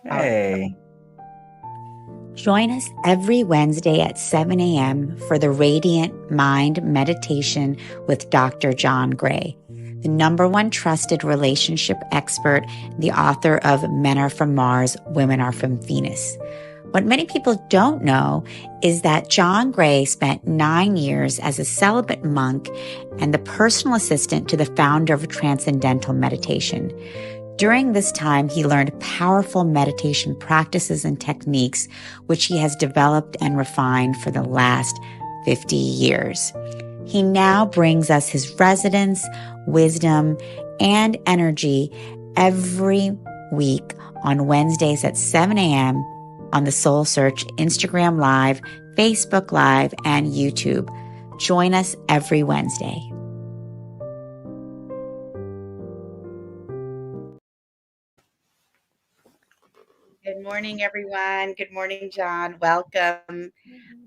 Hey. Join us every Wednesday at 7 a.m. for the Radiant Mind Meditation with Dr. John Gray, the #1 trusted relationship expert, the author of Men Are From Mars, Women Are From Venus. What many people don't know is that John Gray spent 9 years as a celibate monk and the personal assistant to the founder of Transcendental Meditation. During this time, he learned powerful meditation practices and techniques, which he has developed and refined for the last 50 years. He now brings us his resonance, wisdom, and energy every week on Wednesdays at 7 a.m. on the Soul Search Instagram Live, Facebook Live, and YouTube. Join us every Wednesday. Good morning, everyone. Good morning, John. Welcome.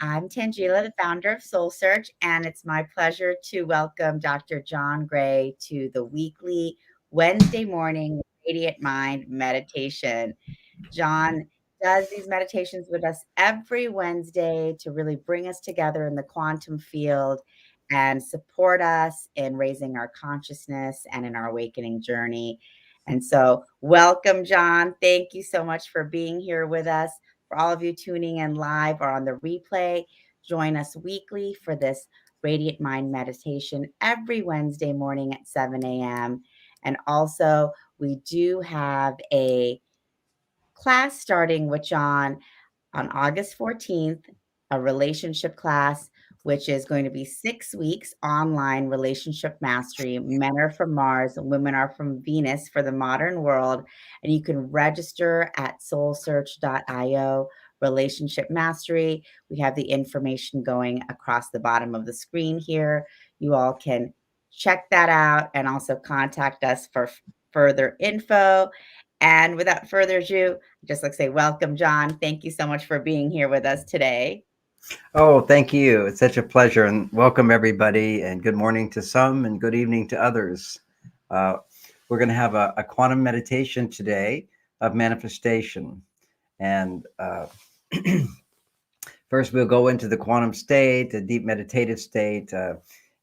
I'm Tangela, the founder of Soul Search, and it's my pleasure to welcome Dr. John Gray to the weekly Wednesday morning Radiant Mind meditation. John does these meditations with us every Wednesday to really bring us together in the quantum field and support us in raising our consciousness and in our awakening journey. And so, welcome, John. Thank you so much for being here with us. For all of you tuning in live or on the replay, join us weekly for this Radiant Mind meditation every Wednesday morning at 7 a.m. And also, we do have a class starting with John on August 14th, a relationship class, which is going to be 6 weeks online relationship mastery. Men are from Mars, women are from Venus for the modern world. And you can register at soulsearch.io relationship mastery. We have the information going across the bottom of the screen here. You all can check that out and also contact us for further info. And without further ado, just like say, welcome, John. Thank you so much for being here with us today. Oh, thank you. It's such a pleasure. And welcome, everybody. And good morning to some and good evening to others. Uh, we're going to have a quantum meditation today of manifestation. And first, we'll go into the quantum state, the deep meditative state.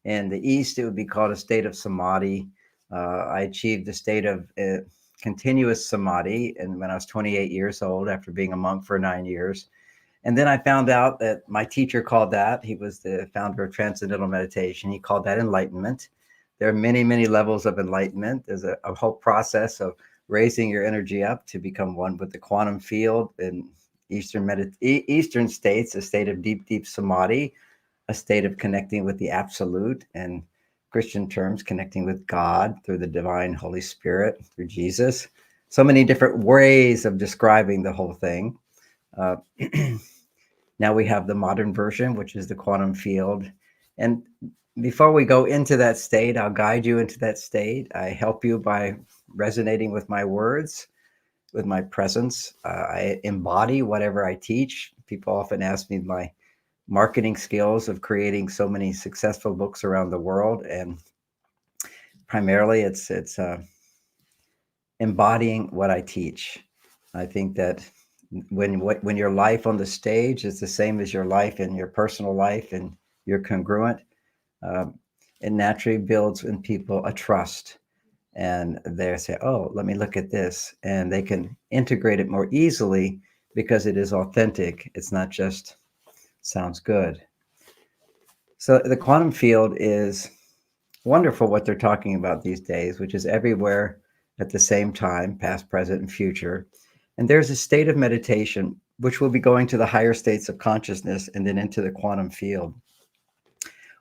In the East, it would be called a state of samadhi. I achieved the state of continuous samadhi and when I was 28 years old after being a monk for 9 years. And then I found out that my teacher called that, he was the founder of Transcendental Meditation, he called that enlightenment. There are many, many levels of enlightenment. There's a whole process of raising your energy up to become one with the quantum field in Eastern states, a state of deep, deep samadhi, a state of connecting with the absolute, and Christian terms, connecting with God through the divine Holy Spirit, through Jesus. So many different ways of describing the whole thing. Uh, Now we have the modern version, which is the quantum field. And before we go into that state, I'll guide you into that state. I help you by resonating with my words, with my presence. I embody whatever I teach. People often ask me my marketing skills of creating so many successful books around the world. And primarily it's embodying what I teach. I think that when your life on the stage is the same as your life in your personal life and you're congruent, um, it naturally builds in people a trust. And they say, oh, let me look at this. And they can integrate it more easily because it is authentic. It's not just sounds good. So the quantum field is wonderful what they're talking about these days, which is everywhere at the same time, past, present, and future. And there's a state of meditation, which will be going to the higher states of consciousness and then into the quantum field,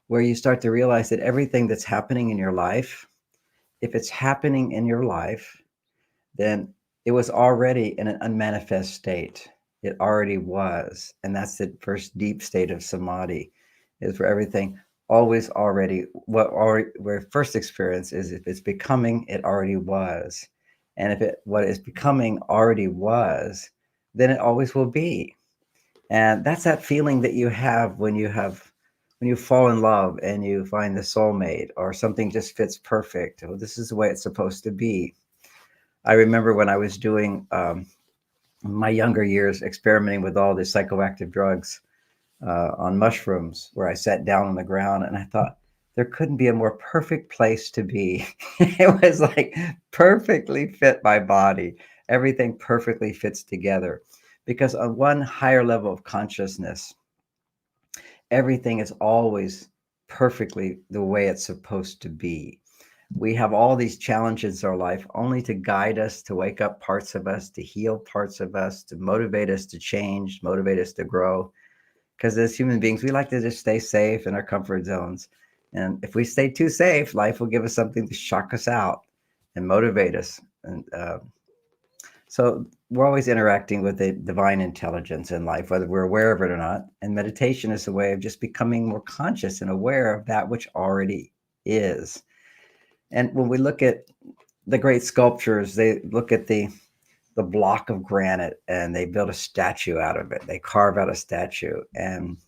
where you start to realize that everything that's happening in your life, if it's happening in your life, then it was already in an unmanifest state. It already was. And that's the first deep state of samadhi, is where everything always already, where first experience is if it's becoming, it already was. And if what is becoming already was, then it always will be. And that's that feeling that you have when you fall in love and you find the soulmate or something just fits perfect. Oh, this is the way it's supposed to be. I remember when I was doing my younger years experimenting with all the psychoactive drugs on mushrooms, where I sat down on the ground and I thought there couldn't be a more perfect place to be. It was like perfectly fit my body. Everything perfectly fits together because on one higher level of consciousness, everything is always perfectly the way it's supposed to be. We have all these challenges in our life only to guide us, to wake up parts of us, to heal parts of us, to motivate us to change, motivate us to grow. Because as human beings, we like to just stay safe in our comfort zones. And if we stay too safe, life will give us something to shock us out and motivate us. And so we're always interacting with the divine intelligence in life, whether we're aware of it or not. And meditation is a way of just becoming more conscious and aware of that which already is. And when we look at the great sculptures, they look at the block of granite and they build a statue out of it. They carve out a statue. And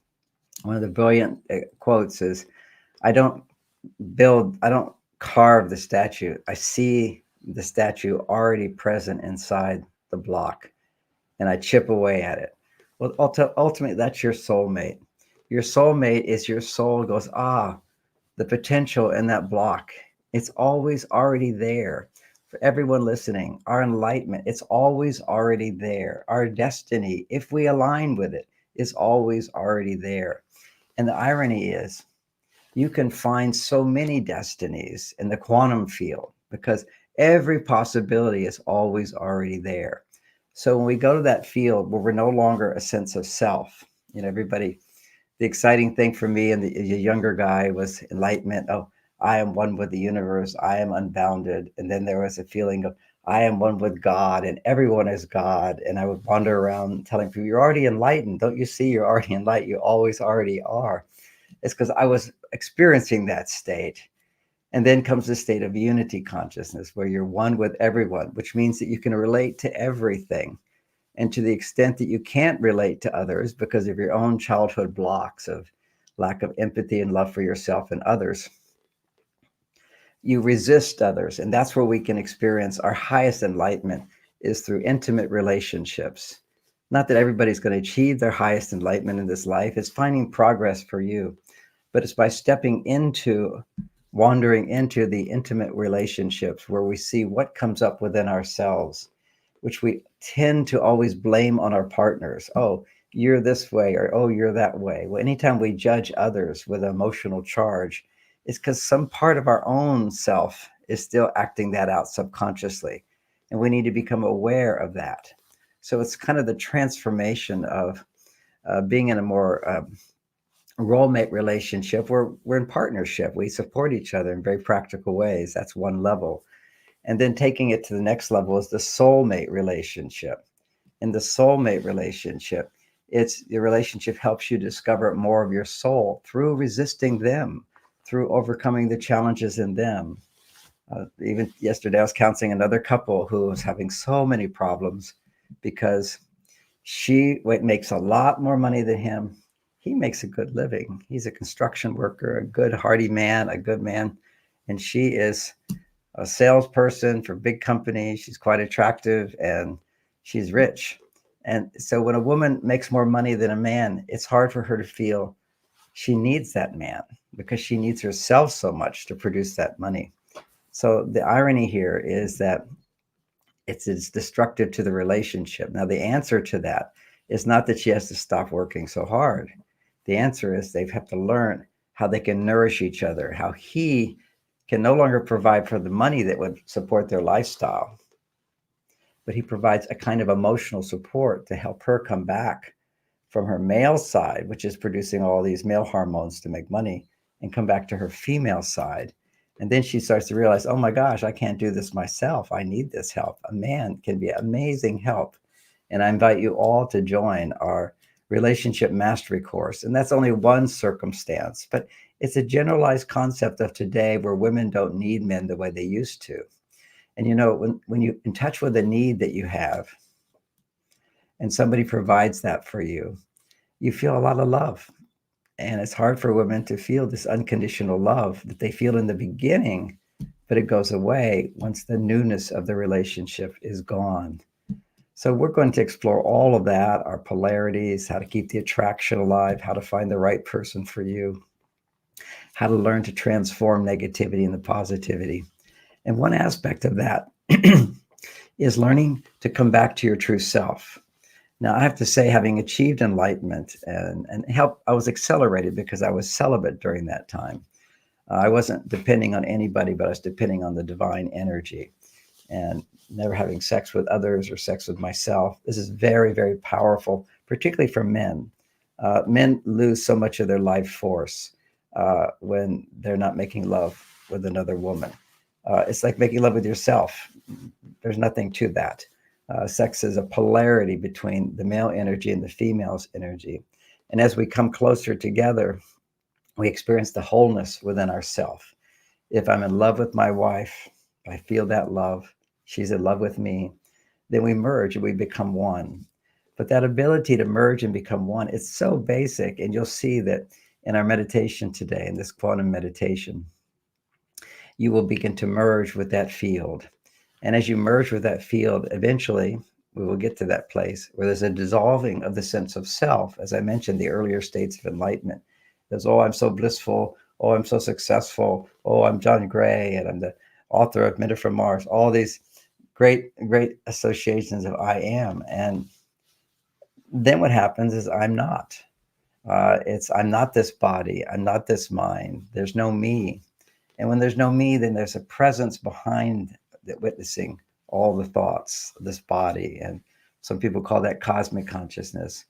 one of the brilliant quotes is, I don't carve the statue. I see the statue already present inside the block and I chip away at it. Well, ultimately, that's your soulmate. Your soulmate is your soul goes, the potential in that block. It's always already there. For everyone listening, our enlightenment, it's always already there. Our destiny, if we align with it, is always already there. And the irony is, you can find so many destinies in the quantum field because every possibility is always already there. So when we go to that field where we're no longer a sense of self, everybody, the exciting thing for me and the younger guy was enlightenment. Oh, I am one with the universe. I am unbounded. And then there was a feeling of I am one with God and everyone is God. And I would wander around telling people, you're already enlightened. Don't you see you're already enlightened? You always already are. It's because I was experiencing that state. And then comes the state of unity consciousness where you're one with everyone, which means that you can relate to everything. And to the extent that you can't relate to others because of your own childhood blocks of lack of empathy and love for yourself and others, you resist others. And that's where we can experience our highest enlightenment is through intimate relationships. Not that everybody's going to achieve their highest enlightenment in this life, it's finding progress for you, but it's by wandering into the intimate relationships where we see what comes up within ourselves, which we tend to always blame on our partners. Oh, you're this way, or oh, you're that way. Well, anytime we judge others with an emotional charge, it's because some part of our own self is still acting that out subconsciously. And we need to become aware of that. So it's kind of the transformation of being in a more role mate relationship where we're in partnership. We support each other in very practical ways. That's one level. And then taking it to the next level is the soulmate relationship. In the soulmate relationship, it's the relationship helps you discover more of your soul through resisting them, through overcoming the challenges in them. Even yesterday, I was counseling another couple who was having so many problems because she makes a lot more money than him. He makes a good living. He's a construction worker, a good, hearty man, a good man. And she is a salesperson for big companies. She's quite attractive and she's rich. And so when a woman makes more money than a man, it's hard for her to feel she needs that man because she needs herself so much to produce that money. So the irony here is that it's destructive to the relationship. Now, the answer to that is not that she has to stop working so hard. The answer is they have to learn how they can nourish each other, how he can no longer provide for the money that would support their lifestyle, but he provides a kind of emotional support to help her come back from her male side, which is producing all these male hormones to make money, and come back to her female side. And then she starts to realize, oh my gosh, I can't do this myself. I need this help. A man can be amazing help. And I invite you all to join our relationship mastery course. And that's only one circumstance, but it's a generalized concept of today where women don't need men the way they used to. And when you're in touch with a need that you have and somebody provides that for you, you feel a lot of love. And it's hard for women to feel this unconditional love that they feel in the beginning, but but it goes away once the newness of the relationship is gone. So we're going to explore all of that, our polarities, how to keep the attraction alive, how to find the right person for you, how to learn to transform negativity into positivity. And one aspect of that is learning to come back to your true self. Now, I have to say, having achieved enlightenment and help, I was accelerated because I was celibate during that time. I wasn't depending on anybody, but I was depending on the divine energy and never having sex with others or sex with myself. This is very, very powerful, particularly for men. Men lose so much of their life force when they're not making love with another woman. It's like making love with yourself. There's nothing to that. Sex is a polarity between the male energy and the female's energy. And as we come closer together, we experience the wholeness within ourself. If I'm in love with my wife, I feel that love. She's in love with me. Then we merge and we become one. But that ability to merge and become one, it's so basic. And you'll see that in our meditation today, in this quantum meditation, you will begin to merge with that field. And as you merge with that field, eventually we will get to that place where there's a dissolving of the sense of self. As I mentioned, the earlier states of enlightenment. There's, oh, I'm so blissful. Oh, I'm so successful. Oh, I'm John Gray, and I'm the author of Men Are From Mars. All these great, great associations of I am. And then what happens is I'm not. I'm not this body. I'm not this mind. There's no me. And when there's no me, then there's a presence behind that witnessing all the thoughts of this body. And some people call that cosmic consciousness,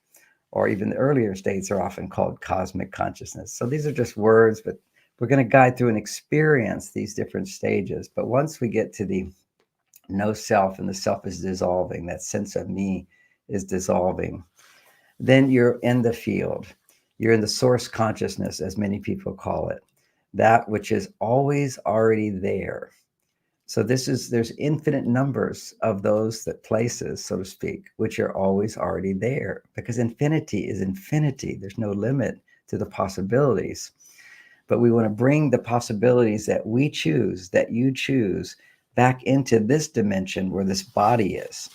or even the earlier states are often called cosmic consciousness. So these are just words, but we're going to guide through and experience these different stages. But once we get to the no self and the self is dissolving, that sense of me is dissolving, then you're in the field. You're in the source consciousness, as many people call it, that which is always already there. So there's infinite numbers of those that places, so to speak, which are always already there, because infinity is infinity. There's no limit to the possibilities. But we want to bring the possibilities that we choose, that you choose, back into this dimension where this body is.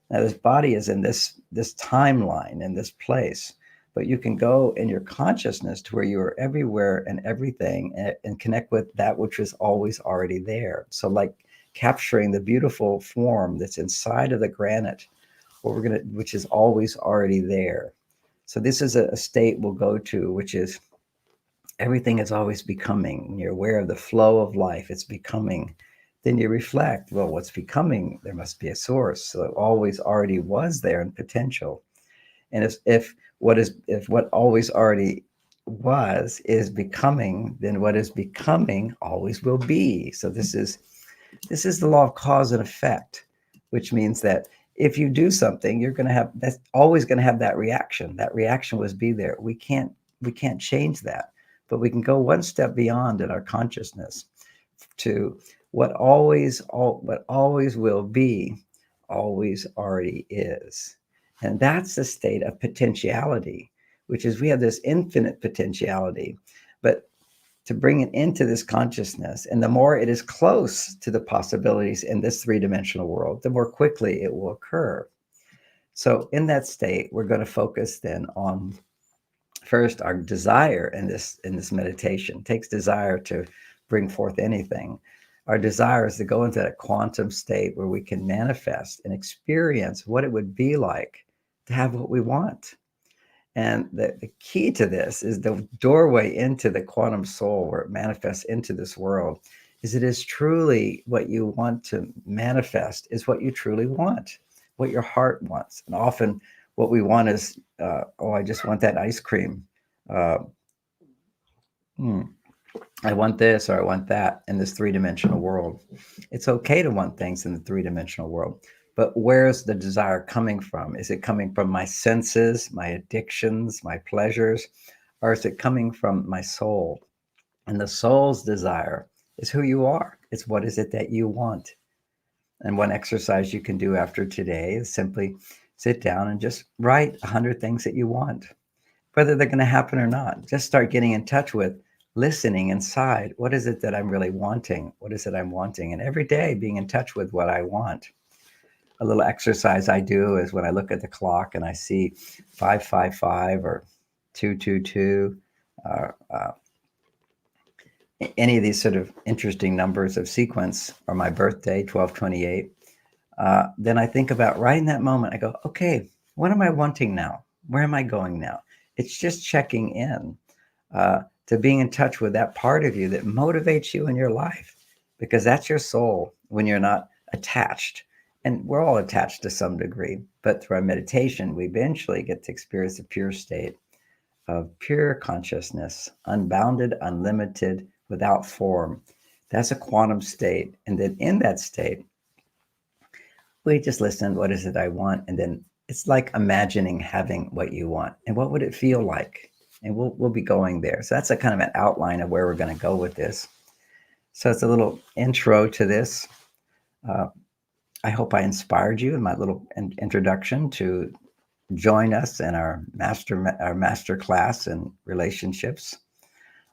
Now, this body is in this timeline, in this place, but you can go in your consciousness to where you are everywhere and everything, and connect with that which is always already there. So like capturing the beautiful form that's inside of the granite, which is always already there. So this is a state we'll go to, which is everything is always becoming. You're aware of the flow of life. It's becoming. Then you reflect, well, what's becoming? There must be a source. So it always already was there in potential. And if what always already was is becoming, then what is becoming always will be. So this is the law of cause and effect, which means that if you do something, you're going to have, that's always going to have that reaction. That reaction was be there. We can't change that, but we can go one step beyond in our consciousness to what always will be, always already is. And that's the state of potentiality, which is we have this infinite potentiality, but to bring it into this consciousness, and the more it is close to the possibilities in this three-dimensional world, the more quickly it will occur. So in that state, we're going to focus then on first our desire in this meditation. It takes desire to bring forth anything. Our desire is to go into that quantum state where we can manifest and experience what it would be like to have what we want. And the key to this is the doorway into the quantum soul, where it manifests into this world, is it is truly what you want to manifest is what you truly want, what your heart wants. And often what we want is, I just want that ice cream. I want this or I want that in this three-dimensional world. It's okay to want things in the three-dimensional world. But where's the desire coming from? Is it coming from my senses, my addictions, my pleasures, or is it coming from my soul? And the soul's desire is who you are. It's what is it that you want. And one exercise you can do after today is simply sit down and just write 100 things that you want, whether they're going to happen or not. Just start getting in touch with listening inside. What is it that I'm really wanting? What is it I'm wanting? And every day being in touch with what I want. A little exercise I do is when I look at the clock and I see 555 or 222, uh, any of these sort of interesting numbers of sequence, or my birthday, 1228, then I think about right in that moment, I go, okay, what am I wanting now? Where am I going now? It's just checking in to being in touch with that part of you that motivates you in your life, because that's your soul when you're not attached. And we're all attached to some degree, but through our meditation, we eventually get to experience a pure state of pure consciousness, unbounded, unlimited, without form. That's a quantum state. And then in that state, we just listen, what is it I want? And then it's like imagining having what you want. And what would it feel like? And we'll be going there. So that's a kind of an outline of where we're going to go with this. So it's a little intro to this. Uh, I hope I inspired you in my little introduction to join us in our master class in relationships.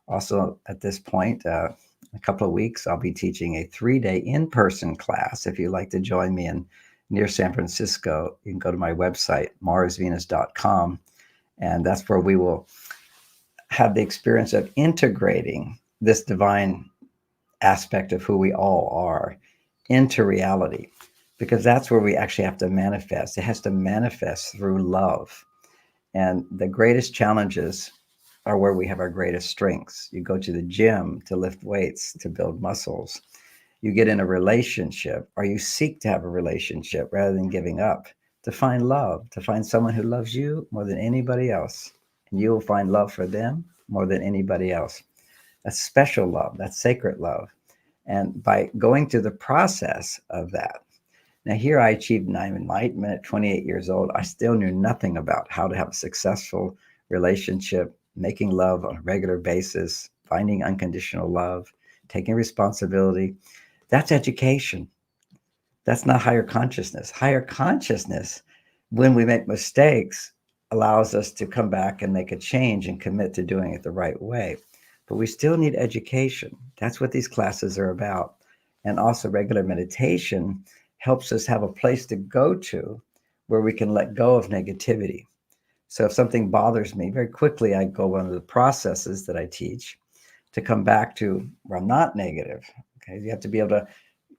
Also, at this point, a couple of weeks, I'll be teaching a 3-day in-person class. If you'd like to join me in near San Francisco, you can go to my website, marsvenus.com, and that's where we will have the experience of integrating this divine aspect of who we all are into reality, because that's where we actually have to manifest. It has to manifest through love. And the greatest challenges are where we have our greatest strengths. You go to the gym to lift weights, to build muscles. You get in a relationship, or you seek to have a relationship rather than giving up, to find love, to find someone who loves you more than anybody else. And you will find love for them more than anybody else. That's special love, that's sacred love. And by going through the process of that, now, here I achieved enlightenment at 28 years old. I still knew nothing about how to have a successful relationship, making love on a regular basis, finding unconditional love, taking responsibility. That's education. That's not higher consciousness. Higher consciousness, when we make mistakes, allows us to come back and make a change and commit to doing it the right way. But we still need education. That's what these classes are about. And also, regular meditation helps us have a place to go to where we can let go of negativity. So if something bothers me, very quickly I go one of the processes that I teach to come back to where I'm not negative. Okay, you have to be able to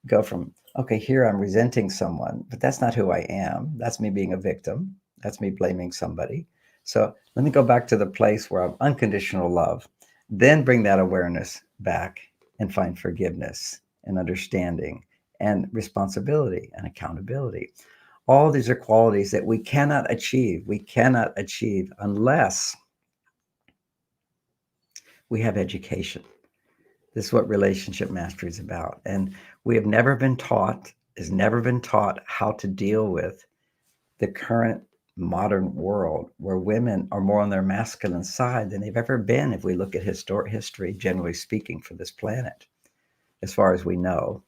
go from, okay, here I'm resenting someone, but that's not who I am. That's me being a victim. That's me blaming somebody. So let me go back to the place where I'm unconditional love, then bring that awareness back and find forgiveness and understanding and responsibility and accountability. All these are qualities that we cannot achieve. We cannot achieve unless we have education. This is what relationship mastery is about. And we have never been taught, has never been taught how to deal with the current modern world where women are more on their masculine side than they've ever been if we look at history, generally speaking, for this planet, as far as we know.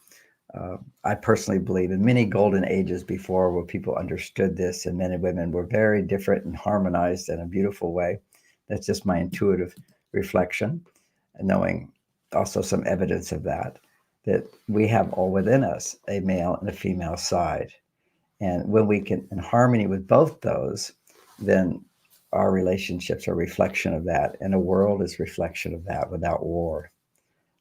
I personally believe in many golden ages before where people understood this and men and women were very different and harmonized in a beautiful way. That's just my intuitive reflection, and knowing also some evidence of that, that we have all within us a male and a female side. And when we can in harmony with both those, then our relationships are a reflection of that, and the world is a reflection of that without war.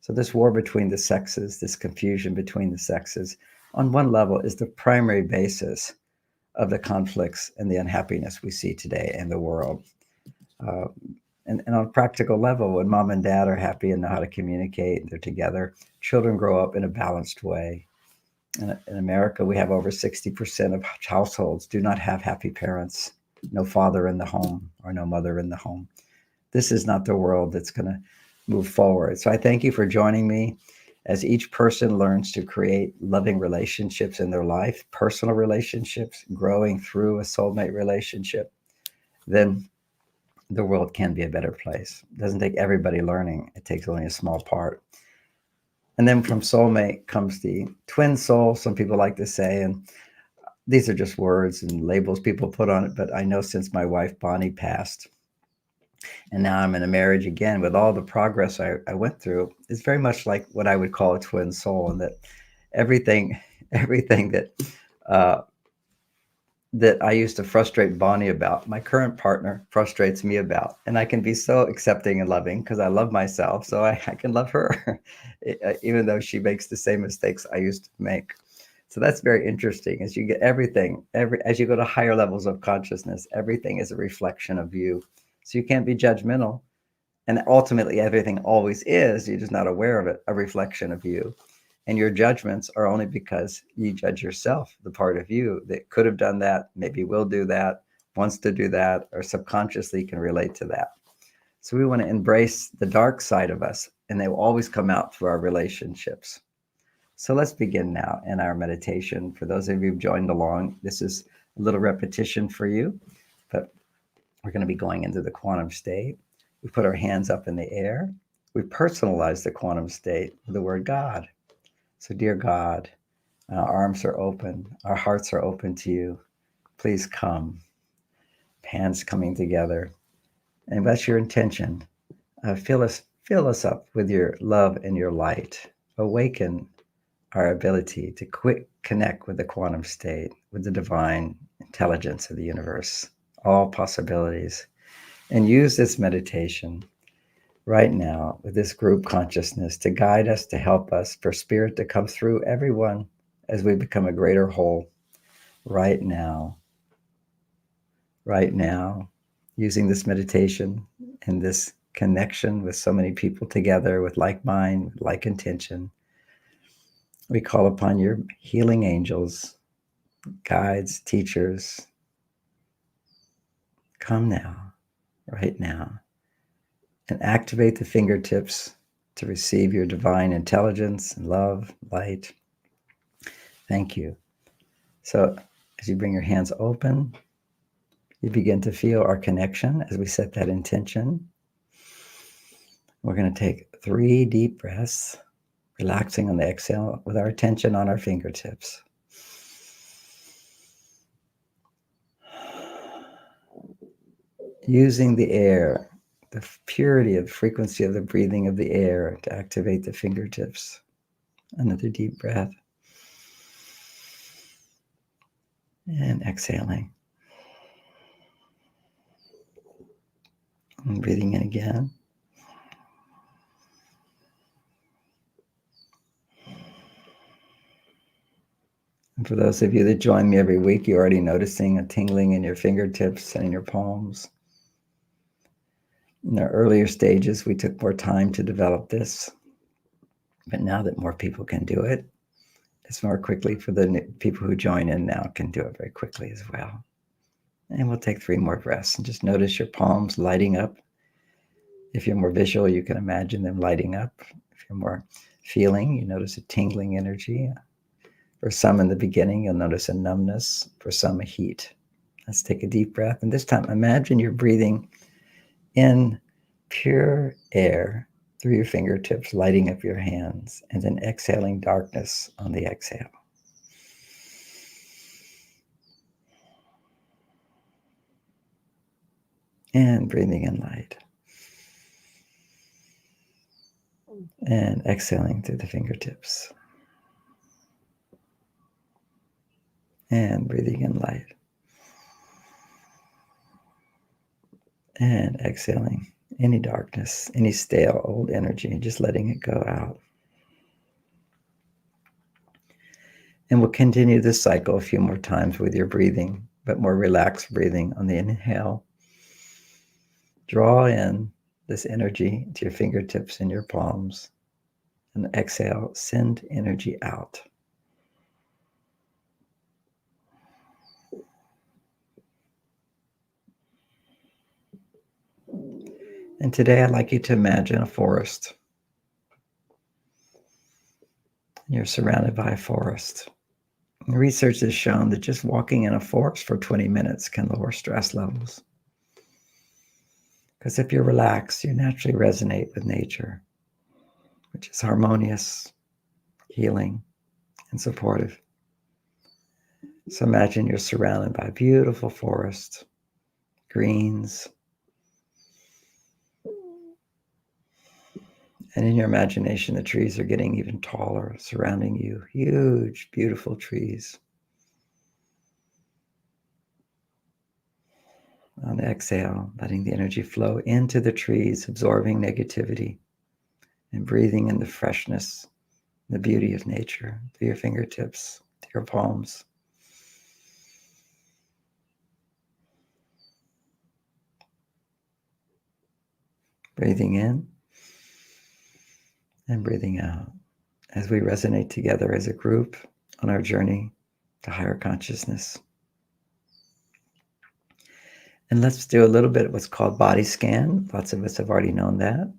So this war between the sexes, this confusion between the sexes, on one level is the primary basis of the conflicts and the unhappiness we see today in the world. Uh, and on a practical level, when mom and dad are happy and know how to communicate, they're together, children grow up in a balanced way. In America, we have over 60% of households do not have happy parents, no father in the home or no mother in the home. This is not the world that's going to move forward. So I thank you for joining me. As each person learns to create loving relationships in their life, personal relationships, growing through a soulmate relationship, then the world can be a better place. It doesn't take everybody learning. It takes only a small part. And then from soulmate comes the twin soul, some people like to say, and these are just words and labels people put on it. But I know since my wife Bonnie passed, And now I'm in a marriage again with all the progress I went through. It's very much like what I would call a twin soul, and that everything, everything uh, that I used to frustrate Bonnie about, my current partner frustrates me about. And I can be so accepting and loving because I love myself. So I can love her, even though she makes the same mistakes I used to make. So that's very interesting. As you get everything, as you go to higher levels of consciousness, everything is a reflection of you. So you can't be judgmental. And ultimately, everything always is. You're just not aware of it, a reflection of you. And your judgments are only because you judge yourself, the part of you that could have done that, maybe will do that, wants to do that, or subconsciously can relate to that. So we want to embrace the dark side of us, and they will always come out through our relationships. So let's begin now in our meditation. For those of you who've joined along, this is a little repetition for you, but we're going to be going into the quantum state. We put our hands up in the air. We personalize the quantum state with the word God. So, dear God, our arms are open, our hearts are open to you. Please come. Hands coming together. And that's your intention. Fill us up with your love and your light. Awaken our ability to connect with the quantum state, with the divine intelligence of the universe, all possibilities. And use this meditation right now with this group consciousness to guide us, to help us, for spirit to come through everyone as we become a greater whole right now, using this meditation and this connection with so many people together with like mind, like intention. We call upon your healing angels, guides, teachers. Come now, right now, and activate the fingertips to receive your divine intelligence and love, light. Thank you. So as you bring your hands open, you begin to feel our connection as we set that intention. We're going to take 3 deep breaths, relaxing on the exhale with our attention on our fingertips. Using the air, the purity of frequency of the breathing of the air to activate the fingertips. Another deep breath. And exhaling. And breathing in again. And for those of you that join me every week, you're already noticing a tingling in your fingertips and in your palms. In the earlier stages, we took more time to develop this. But now that more people can do it, it's more quickly for the people who join in now can do it very quickly as well. And we'll take 3 more breaths and just notice your palms lighting up. If you're more visual, you can imagine them lighting up. If you're more feeling, you notice a tingling energy. For some in the beginning, you'll notice a numbness. For some, a heat. Let's take a deep breath. And this time, imagine you're breathing in pure air through your fingertips, lighting up your hands, and then exhaling darkness on the exhale. And breathing in light. And exhaling through the fingertips. And breathing in light. And exhaling any darkness, any stale old energy, just letting it go out. And we'll continue this cycle a few more times with your breathing, but more relaxed breathing on the inhale. Draw in this energy to your fingertips and your palms. And exhale, send energy out. And today I'd like you to imagine a forest. You're surrounded by a forest. And research has shown that just walking in a forest for 20 minutes can lower stress levels. Because if you're relaxed, you naturally resonate with nature, which is harmonious, healing, and supportive. So imagine you're surrounded by a beautiful forest, greens, And in your imagination, the trees are getting even taller, surrounding you. Huge, beautiful trees. On the exhale, letting the energy flow into the trees, absorbing negativity and breathing in the freshness, the beauty of nature through your fingertips, to your palms. Breathing in and breathing out as we resonate together as a group on our journey to higher consciousness. And let's do a little bit of what's called body scan. Lots of us have already known that.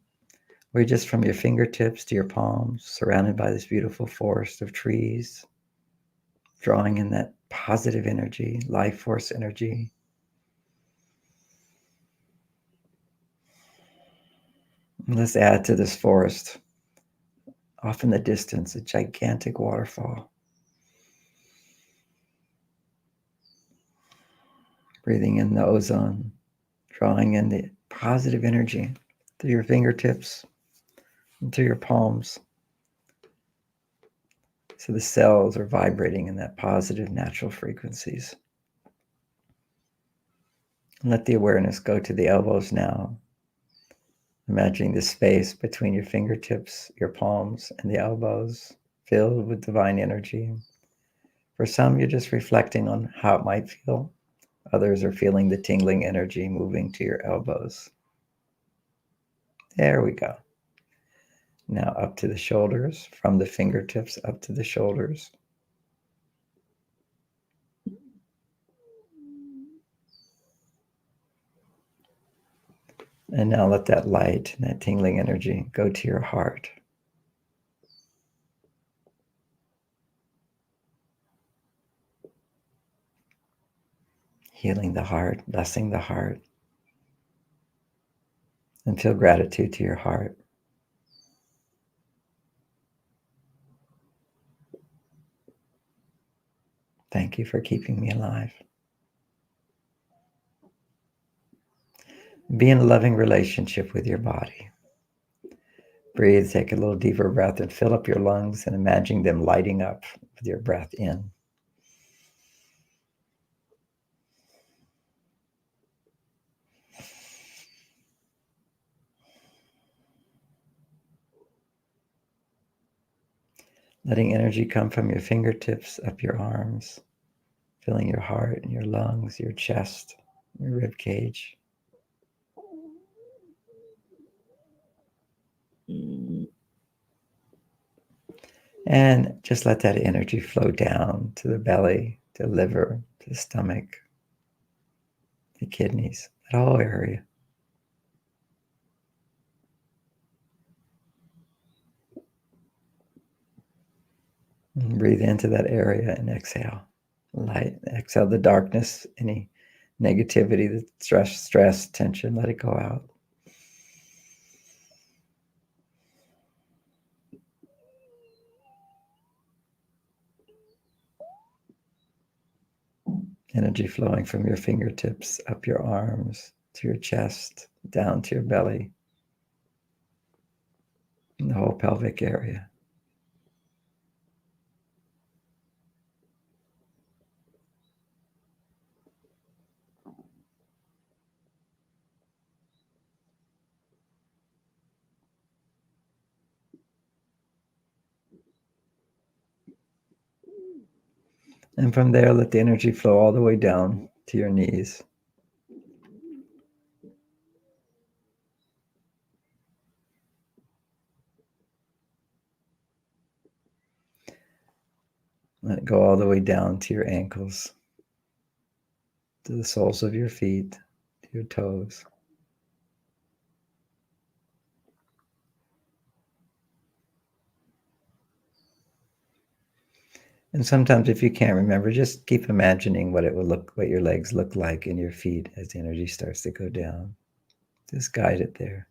Where just from your fingertips to your palms, surrounded by this beautiful forest of trees, drawing in that positive energy, life force energy. And let's add to this forest, off in the distance, a gigantic waterfall. Breathing in the ozone, drawing in the positive energy through your fingertips and through your palms. So the cells are vibrating in that positive natural frequencies. And let the awareness go to the elbows now. Imagining the space between your fingertips, your palms, and the elbows filled with divine energy. For some, you're just reflecting on how it might feel. Others are feeling the tingling energy moving to your elbows. There we go. Now up to the shoulders, from the fingertips up to the shoulders. And now let that light and that tingling energy go to your heart. Healing the heart, blessing the heart. And feel gratitude to your heart. Thank you for keeping me alive. Be in a loving relationship with your body. Breathe, take a little deeper breath and fill up your lungs and imagine them lighting up with your breath in. Letting energy come from your fingertips up your arms, filling your heart and your lungs, your chest, your rib cage. And just let that energy flow down to the belly, to the liver, to the stomach, the kidneys, that whole area. And breathe into that area and exhale. Light, exhale the darkness, any negativity, the stress, tension, let it go out. Energy flowing from your fingertips up your arms to your chest, down to your belly, and the whole pelvic area. And from there, let the energy flow all the way down to your knees. Let it go all the way down to your ankles, to the soles of your feet, to your toes. And sometimes if you can't remember, just keep imagining what your legs look like in your feet as the energy starts to go down. Just guide it there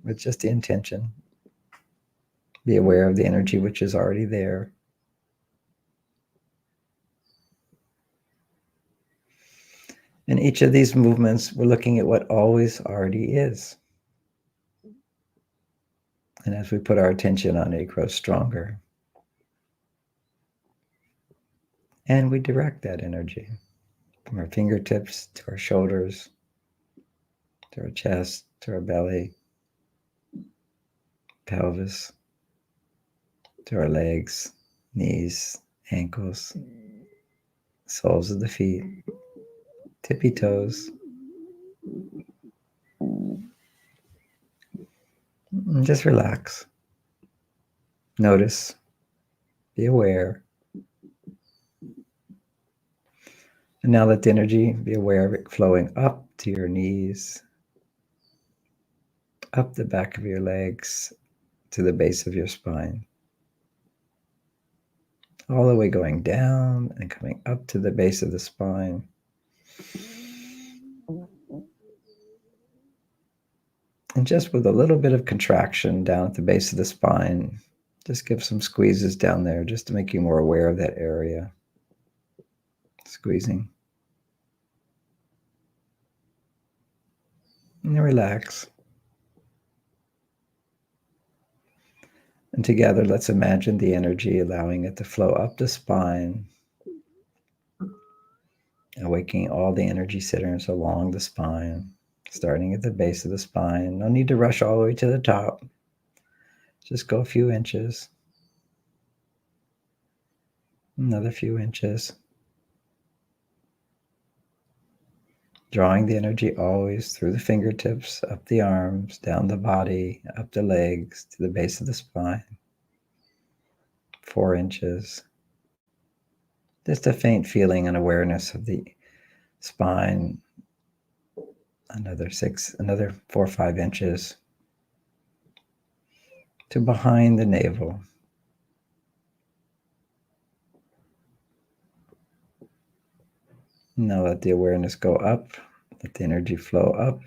with just the intention. Be aware of the energy which is already there. In each of these movements, we're looking at what always already is. And as we put our attention on it, it grows stronger. And we direct that energy from our fingertips to our shoulders, to our chest, to our belly, pelvis, to our legs, knees, ankles, soles of the feet, tippy toes. And just relax. Notice, be aware. And now let the energy, be aware of it flowing up to your knees, up the back of your legs, to the base of your spine. All the way going down and coming up to the base of the spine. And just with a little bit of contraction down at the base of the spine, just give some squeezes down there just to make you more aware of that area. Squeezing. And relax. And together, let's imagine the energy, allowing it to flow up the spine, awakening all the energy centers along the spine, starting at the base of the spine. No need to rush all the way to the top. Just go a few inches. Another few inches. Drawing the energy always through the fingertips, up the arms, down the body, up the legs, to the base of the spine. 4 inches. Just a faint feeling and awareness of the spine. Another 4 or 5 inches to behind the navel. Now let the awareness go up, let the energy flow up.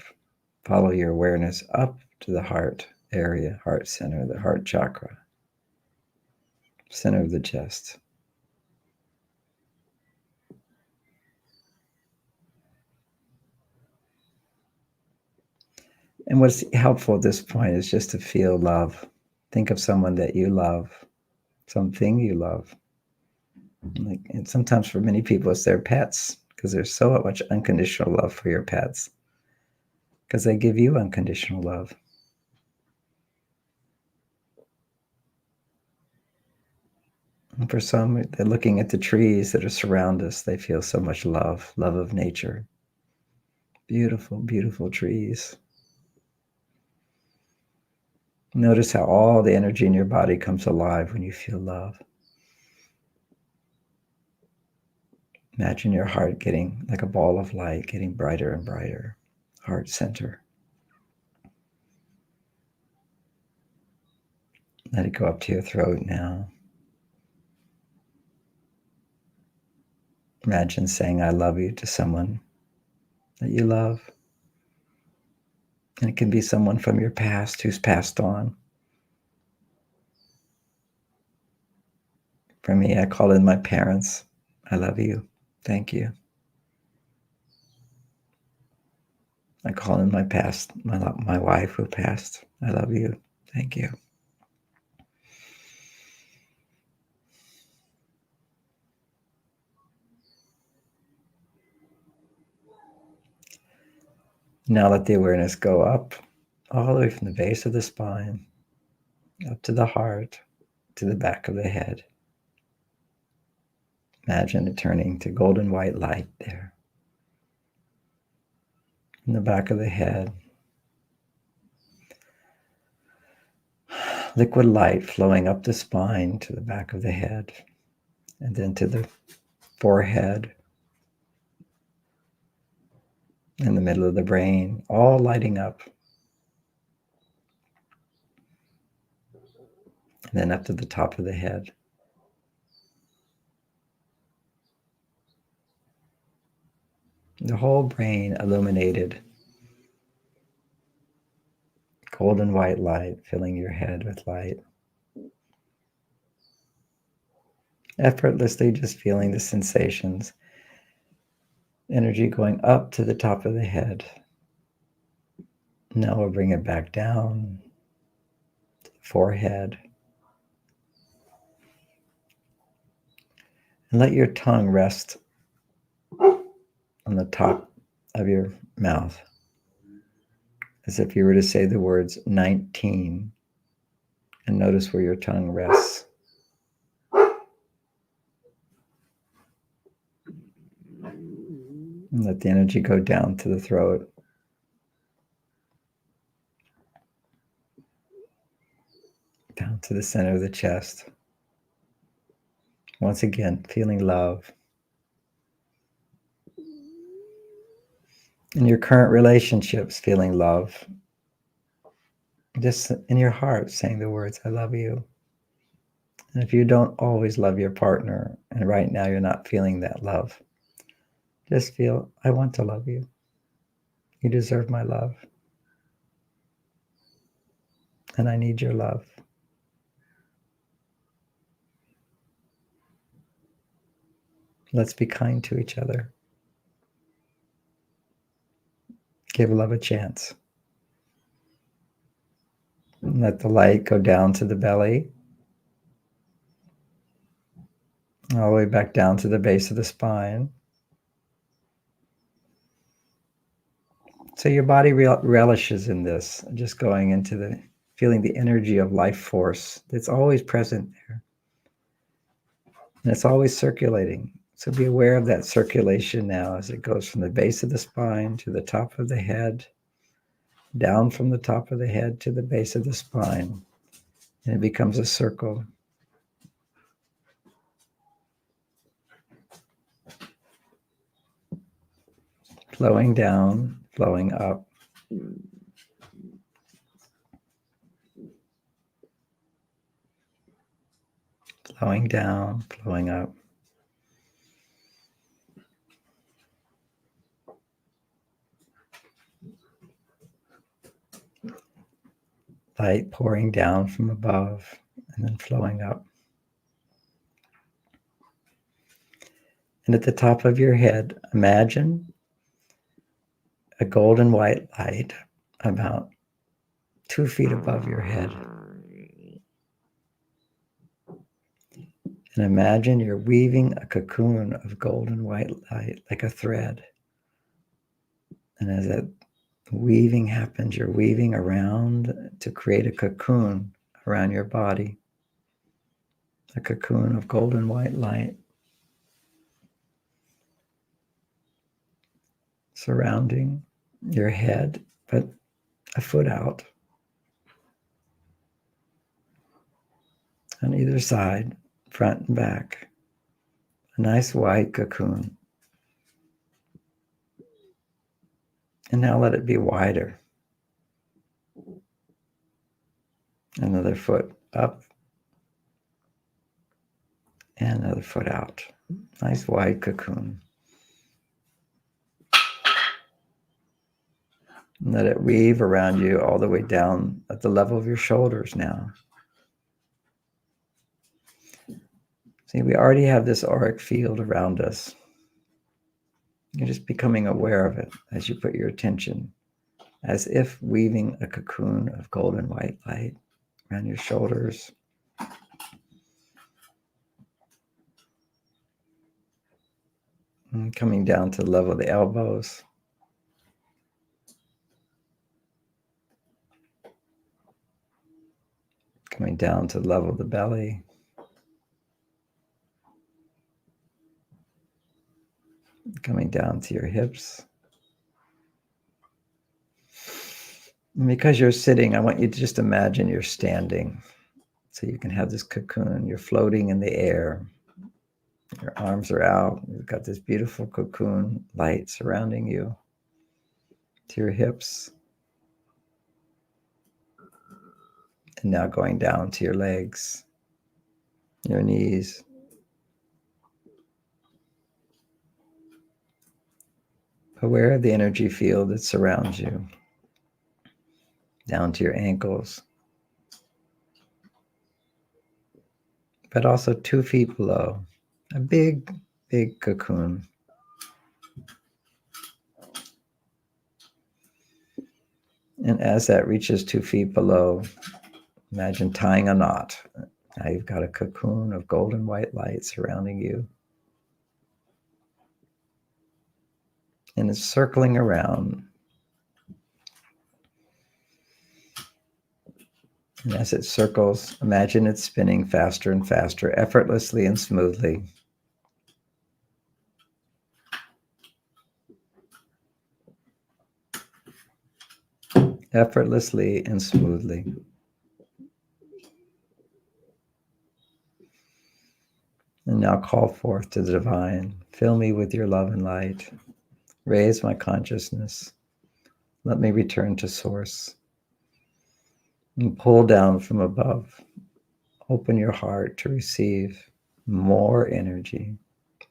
Follow your awareness up to the heart area, heart center, the heart chakra, center of the chest. And what's helpful at this point is just to feel love. Think of someone that you love, something you love. And sometimes for many people, it's their pets, because there's so much unconditional love for your pets, because they give you unconditional love. And for some, they're looking at the trees that are surround us. They feel so much love of nature. Beautiful, beautiful trees. Notice how all the energy in your body comes alive when you feel love. Imagine your heart getting like a ball of light, getting brighter and brighter. Heart center. Let it go up to your throat now. Imagine saying, I love you to someone that you love. And it can be someone from your past who's passed on. For me, I call in my parents. I love you. Thank you. I call in my past, my wife who passed. I love you. Thank you. Now let the awareness go up, all the way from the base of the spine, up to the heart, to the back of the head. Imagine it turning to golden white light there. In the back of the head, liquid light flowing up the spine to the back of the head, and then to the forehead, in the middle of the brain, all lighting up. And then up to the top of the head. The whole brain illuminated. Golden white light filling your head with light. Effortlessly just feeling the sensations. Energy going up to the top of the head. Now we'll bring it back down to the forehead. And let your tongue rest on the top of your mouth, as if you were to say the words 19, and notice where your tongue rests. And let the energy go down to the throat. Down to the center of the chest. Once again, feeling love. In your current relationships, feeling love. Just in your heart, saying the words, I love you. And if you don't always love your partner, and right now you're not feeling that love, just feel, I want to love you. You deserve my love. And I need your love. Let's be kind to each other. Give love a chance. And let the light go down to the belly, all the way back down to the base of the spine. So your body relishes in this, just going into the, feeling the energy of life force that's always present there. And it's always circulating. So be aware of that circulation now as it goes from the base of the spine to the top of the head, down from the top of the head to the base of the spine. And it becomes a circle. Flowing down, flowing up. Flowing down, flowing up. Light pouring down from above and then flowing up. And at the top of your head, imagine a golden white light about 2 feet above your head. And imagine you're weaving a cocoon of golden white light like a thread. And as that weaving happens, you're weaving around to create a cocoon around your body. A cocoon of golden white light surrounding your head, but a foot out on either side, front and back. A nice white cocoon. And now let it be wider. Another foot up and another foot out. Nice wide cocoon. And let it weave around you all the way down at the level of your shoulders now. See, we already have this auric field around us. You're just becoming aware of it as you put your attention, as if weaving a cocoon of golden white light around your shoulders. And coming down to the level of the elbows. Coming down to the level of the belly. Coming down to your hips. And because you're sitting, I want you to just imagine you're standing. So you can have this cocoon. You're floating in the air. Your arms are out. You've got this beautiful cocoon light surrounding you to your hips. And now going down to your legs, your knees. Aware of the energy field that surrounds you. Down to your ankles. But also 2 feet below. A big, big cocoon. And as that reaches 2 feet below, Imagine tying a knot. Now you've got a cocoon of golden white light surrounding you. And it's circling around. And as it circles, imagine it spinning faster and faster, effortlessly and smoothly. Effortlessly and smoothly. And now call forth to the divine. Fill me with your love and light. Raise my consciousness. Let me return to source. And pull down from above. Open your heart to receive more energy,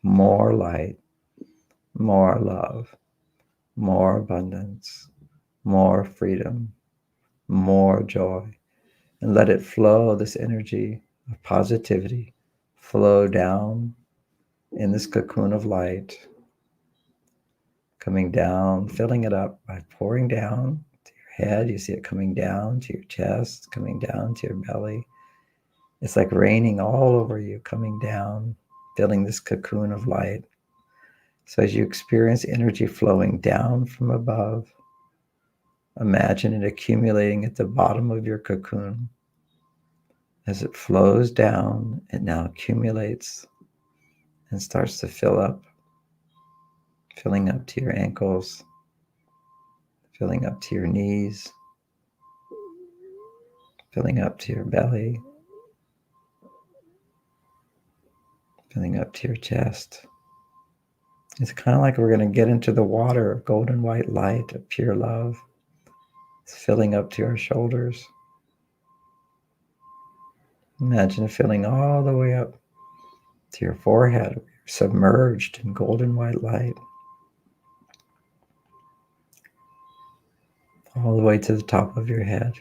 more light, more love, more abundance, more freedom, more joy. And let it flow, this energy of positivity, flow down in this cocoon of light, coming down, filling it up by pouring down to your head. You see it coming down to your chest, coming down to your belly. It's like raining all over you, coming down, filling this cocoon of light. So as you experience energy flowing down from above, imagine it accumulating at the bottom of your cocoon. As it flows down, it now accumulates and starts to fill up, filling up to your ankles, filling up to your knees, filling up to your belly, filling up to your chest. It's kind of like we're going to get into the water of golden white light, of pure love. It's filling up to our shoulders. Imagine it filling all the way up to your forehead. You're submerged in golden white light. All the way to the top of your head.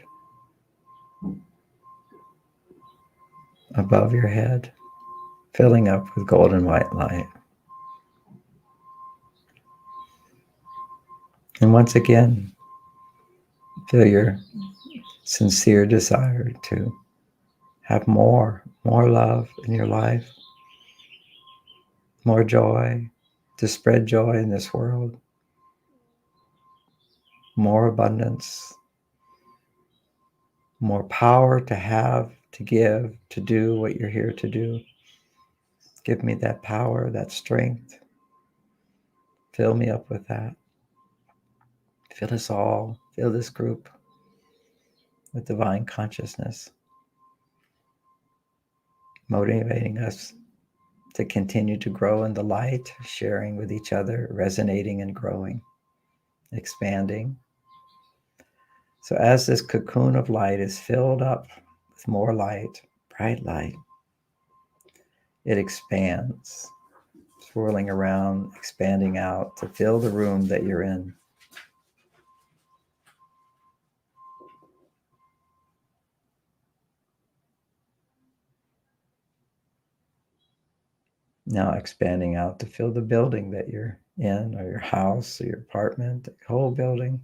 Above your head, filling up with golden white light. And once again, feel your sincere desire to have more love in your life, more joy, to spread joy in this world, more abundance, more power to have, to give, to do what you're here to do. Give me that power, that strength. Fill me up with that. Fill us all, fill this group with divine consciousness, motivating us to continue to grow in the light, sharing with each other, resonating and growing, expanding. So as this cocoon of light is filled up with more light, bright light, it expands, swirling around, expanding out to fill the room that you're in. Now expanding out to fill the building that you're in, or your house, or your apartment, the whole building.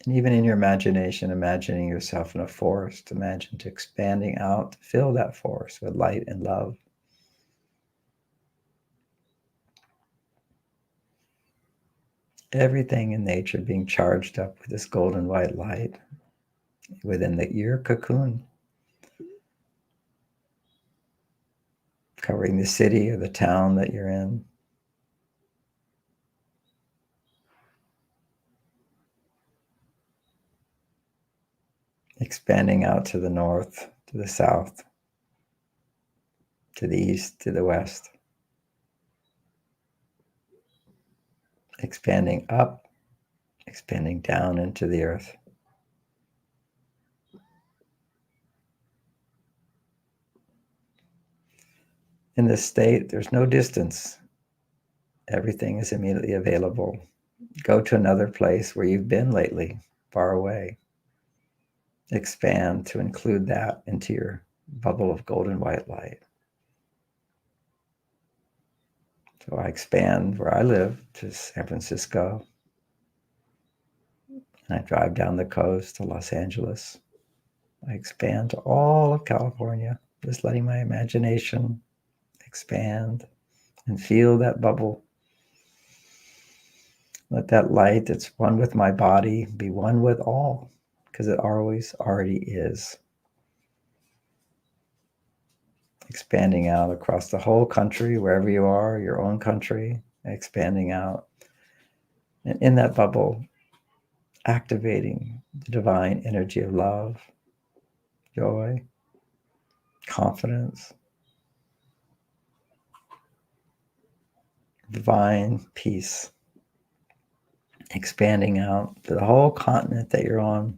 And even in your imagination, imagining yourself in a forest, imagine to expanding out to fill that forest with light and love. Everything in nature being charged up with this golden white light within your cocoon, covering the city or the town that you're in. Expanding out to the north, to the south, to the east, to the west. Expanding up, expanding down into the earth. In this state, there's no distance. Everything is immediately available. Go to another place where you've been lately, far away. Expand to include that into your bubble of golden white light. So I expand where I live to San Francisco. And I drive down the coast to Los Angeles. I expand to all of California, just letting my imagination expand and feel that bubble. Let that light that's one with my body be one with all, because it always already is. Expanding out across the whole country, wherever you are, your own country, expanding out. And in that bubble, activating the divine energy of love, joy, confidence, divine peace, expanding out to the whole continent that you're on,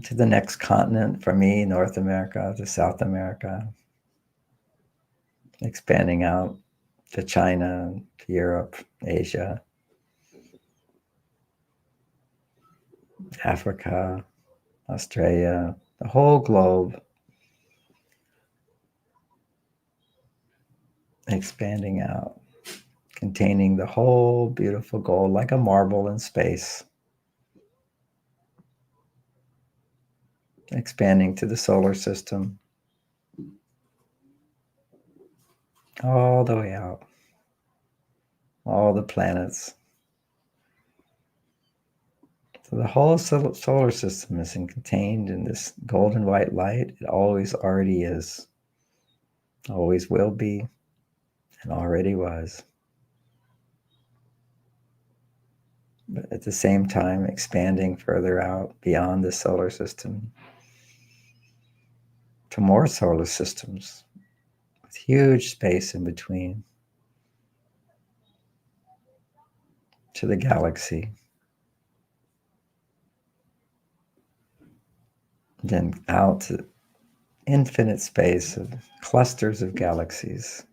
to the next continent, for me, North America to South America, expanding out to China, to Europe, Asia, Africa, Australia, the whole globe, expanding out, containing the whole beautiful gold like a marble in space, expanding to the solar system, all the way out, all the planets. So the whole solar system is contained in this golden white light. It always already is, always will be, and already was. But at the same time, expanding further out beyond the solar system to more solar systems with huge space in between, to the galaxy. Then out to infinite space of clusters of galaxies.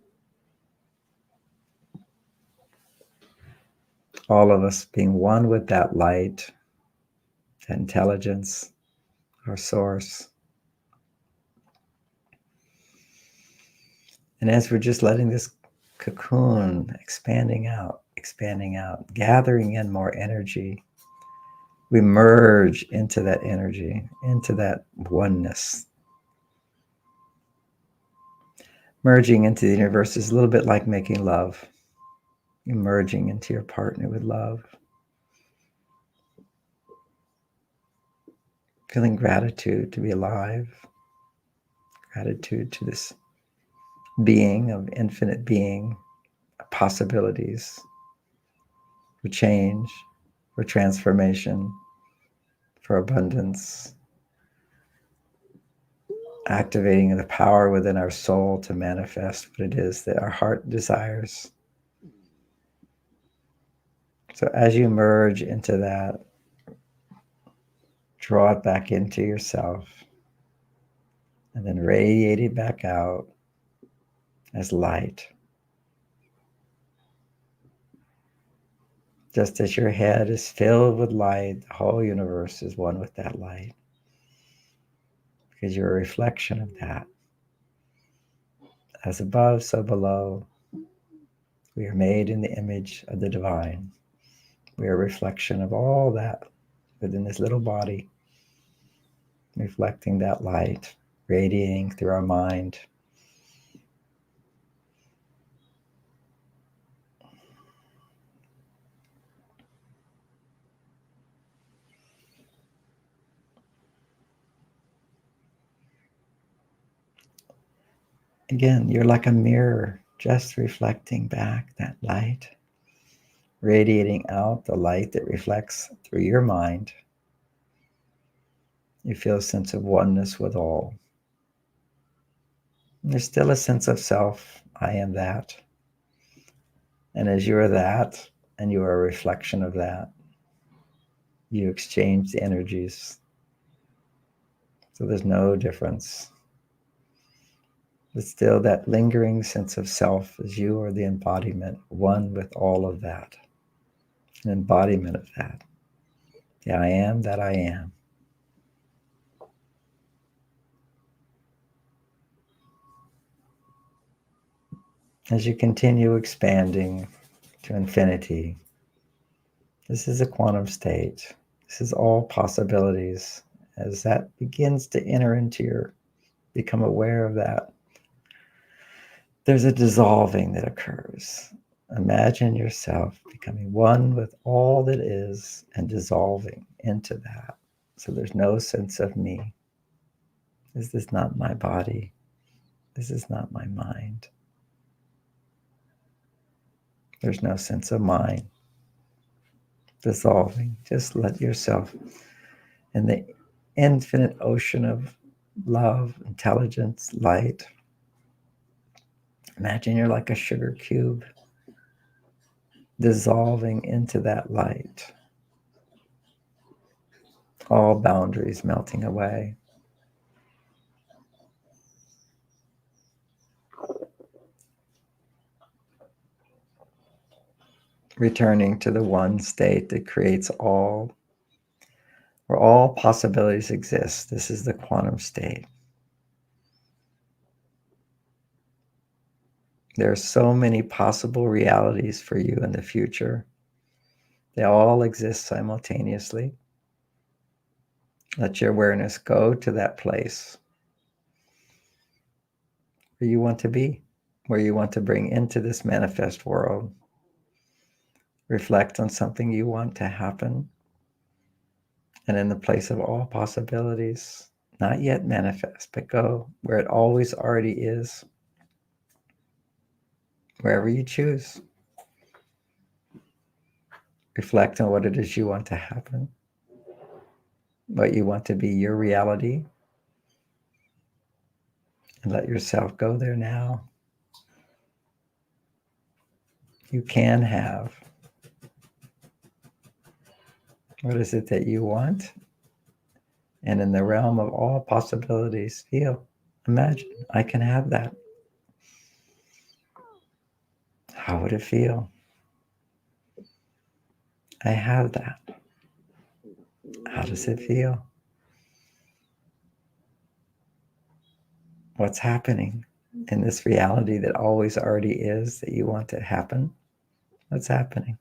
All of us being one with that light, that intelligence, our source. And as we're just letting this cocoon expanding out, gathering in more energy, we merge into that energy, into that oneness. Merging into the universe is a little bit like making love. You're merging into your partner with love. Feeling gratitude to be alive, gratitude to this being of infinite being, possibilities for change, for transformation, for abundance, activating the power within our soul to manifest what it is that our heart desires. So as you merge into that, draw it back into yourself and then radiate it back out as light. Just as your head is filled with light, the whole universe is one with that light, because you're a reflection of that. As above, so below. We are made in the image of the divine. We are a reflection of all that within this little body, reflecting that light, radiating through our mind. Again, you're like a mirror, just reflecting back that light, radiating out the light that reflects through your mind. You feel a sense of oneness with all. And there's still a sense of self. I am that. And as you are that, and you are a reflection of that, you exchange the energies. So there's no difference. But still that lingering sense of self as you are the embodiment, one with all of that. An embodiment of that. The I am that I am. As you continue expanding to infinity, This is a quantum state. This is all possibilities. As that begins to enter into your, become aware of that, there's a dissolving that occurs. Imagine yourself becoming one with all that is and dissolving into that. So there's no sense of me. This is not my body. This is not my mind. There's no sense of mine. Dissolving. Just let yourself in the infinite ocean of love, intelligence, light. Imagine you're like a sugar cube dissolving into that light. All boundaries melting away. Returning to the one state that creates all, where all possibilities exist. This is the quantum state. There are so many possible realities for you in the future. They all exist simultaneously. Let your awareness go to that place where you want to be, where you want to bring into this manifest world. Reflect on something you want to happen. And in the place of all possibilities, not yet manifest, but go where it always already is, wherever you choose. Reflect on what it is you want to happen, what you want to be your reality, and let yourself go there now. You can have. What is it that you want? And in the realm of all possibilities, feel, imagine, I can have that. How would it feel? I have that. How does it feel? What's happening in this reality that always already is that you want to happen? What's happening?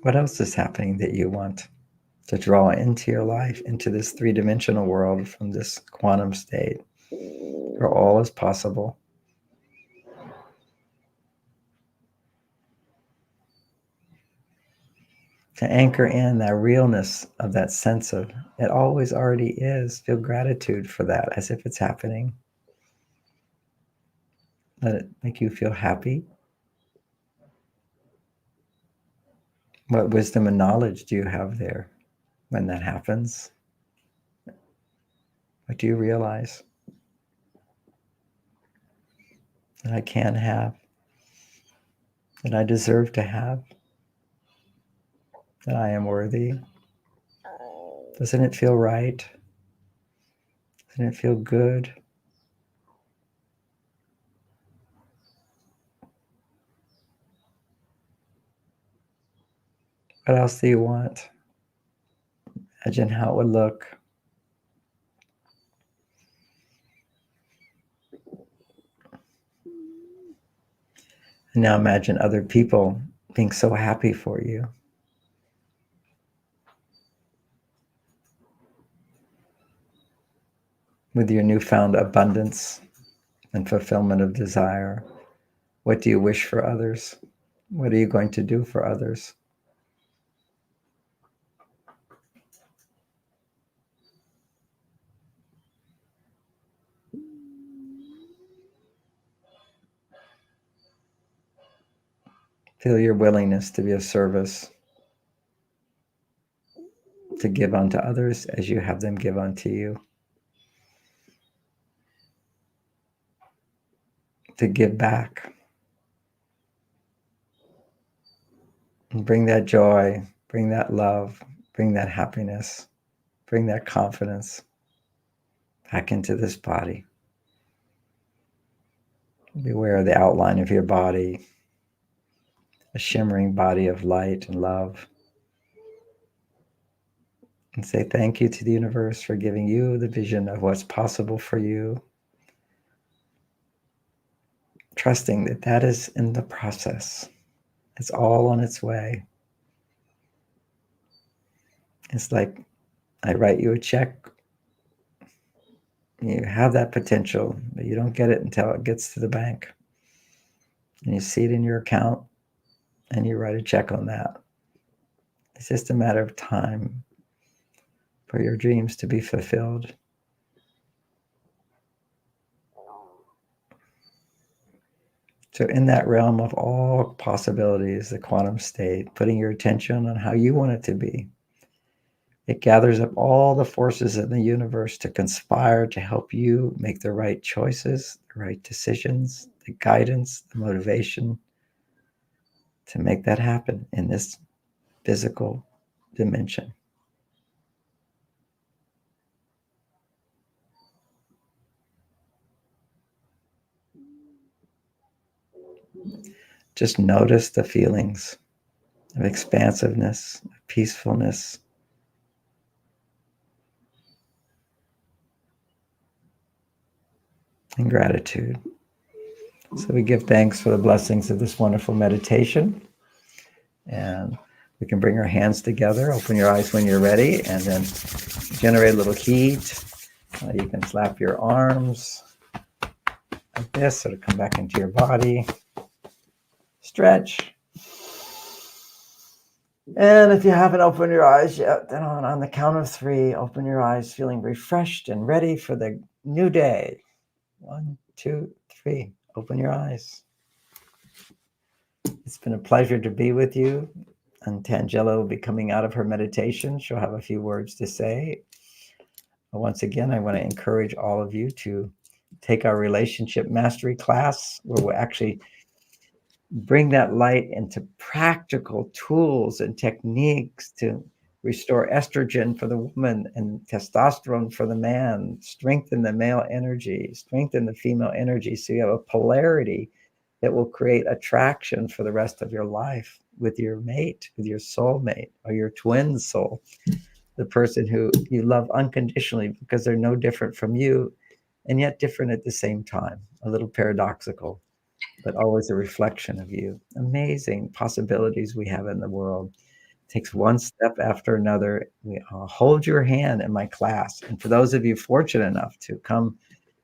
What else is happening that you want to draw into your life, into this three-dimensional world from this quantum state where all is possible? To anchor in that realness of that sense of it always already is. Feel gratitude for that as if it's happening. Let it make you feel happy. What wisdom and knowledge do you have there when that happens? What do you realize that I can have, that I deserve to have, that I am worthy? Doesn't it feel right? Doesn't it feel good? What else do you want? Imagine how it would look. And now imagine other people being so happy for you. With your newfound abundance and fulfillment of desire, what do you wish for others? What are you going to do for others? Feel your willingness to be of service, to give unto others as you have them give unto you, to give back. And bring that joy, bring that love, bring that happiness, bring that confidence back into this body. Be aware of the outline of your body, a shimmering body of light and love. And say thank you to the universe for giving you the vision of what's possible for you. trusting that that is in the process. It's all on its way. It's like I write you a check. You have that potential, but you don't get it until it gets to the bank. And you see it in your account and you write a check on that. It's just a matter of time for your dreams to be fulfilled. So, in that realm of all possibilities, the quantum state, putting your attention on how you want it to be, it gathers up all the forces in the universe to conspire to help you make the right choices, the right decisions, the guidance, the motivation to make that happen in this physical dimension. Just notice the feelings of expansiveness, of peacefulness, and gratitude. So we give thanks for the blessings of this wonderful meditation. And we can bring our hands together, open your eyes when you're ready, and then generate a little heat. You can slap your arms like this, so to come back into your body. Stretch. And if you haven't opened your eyes yet, then on the count of 3, open your eyes, feeling refreshed and ready for the new day. 1, 2, 3. Open your eyes. It's been a pleasure to be with you. And Tangela will be coming out of her meditation. She'll have a few words to say. Once again, I want to encourage all of you to take our relationship mastery class, where we'll actually bring that light into practical tools and techniques to restore estrogen for the woman and testosterone for the man, strengthen the male energy, strengthen the female energy, so you have a polarity that will create attraction for the rest of your life with your mate, with your soulmate or your twin soul, the person who you love unconditionally because they're no different from you and yet different at the same time, a little paradoxical, but always a reflection of you. Amazing possibilities we have in the world. It takes one step after another. We hold your hand in my class. And for those of you fortunate enough to come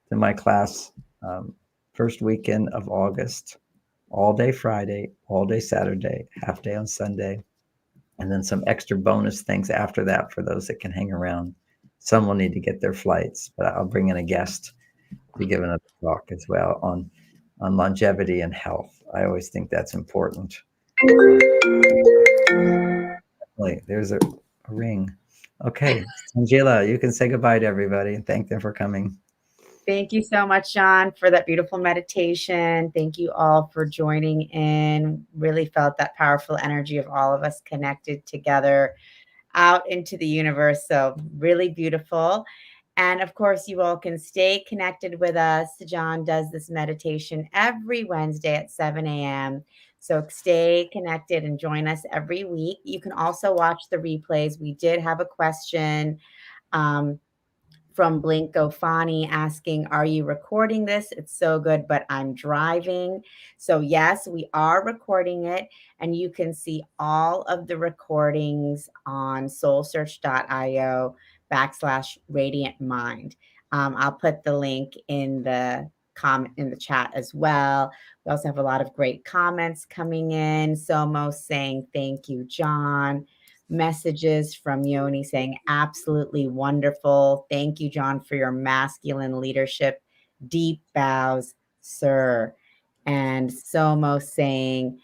to my class, first weekend of August, all day Friday, all day Saturday, half day on Sunday, and then some extra bonus things after that for those that can hang around. Some will need to get their flights, but I'll bring in a guest to give another talk as well on longevity and health. I always think that's important. There's a ring. Okay, Angela, you can say goodbye to everybody and thank them for coming. Thank you so much, John, for that beautiful meditation. Thank you all for joining in. Really felt that powerful energy of all of us connected together out into the universe. So really beautiful. And of course, you all can stay connected with us. John does this meditation every Wednesday at 7 a.m. So stay connected and join us every week. You can also watch the replays. We did have a question from Blink Gofani asking, are you recording this? It's so good, but I'm driving. So yes, we are recording it, and you can see all of the recordings on soulsearch.io/radiant mind. I'll put the link in the comment in the chat as well. We also have a lot of great comments coming in. Somo saying, thank you, John. Messages from Yoni saying, absolutely wonderful. Thank you, John, for your masculine leadership. Deep bows, sir. And Somo saying,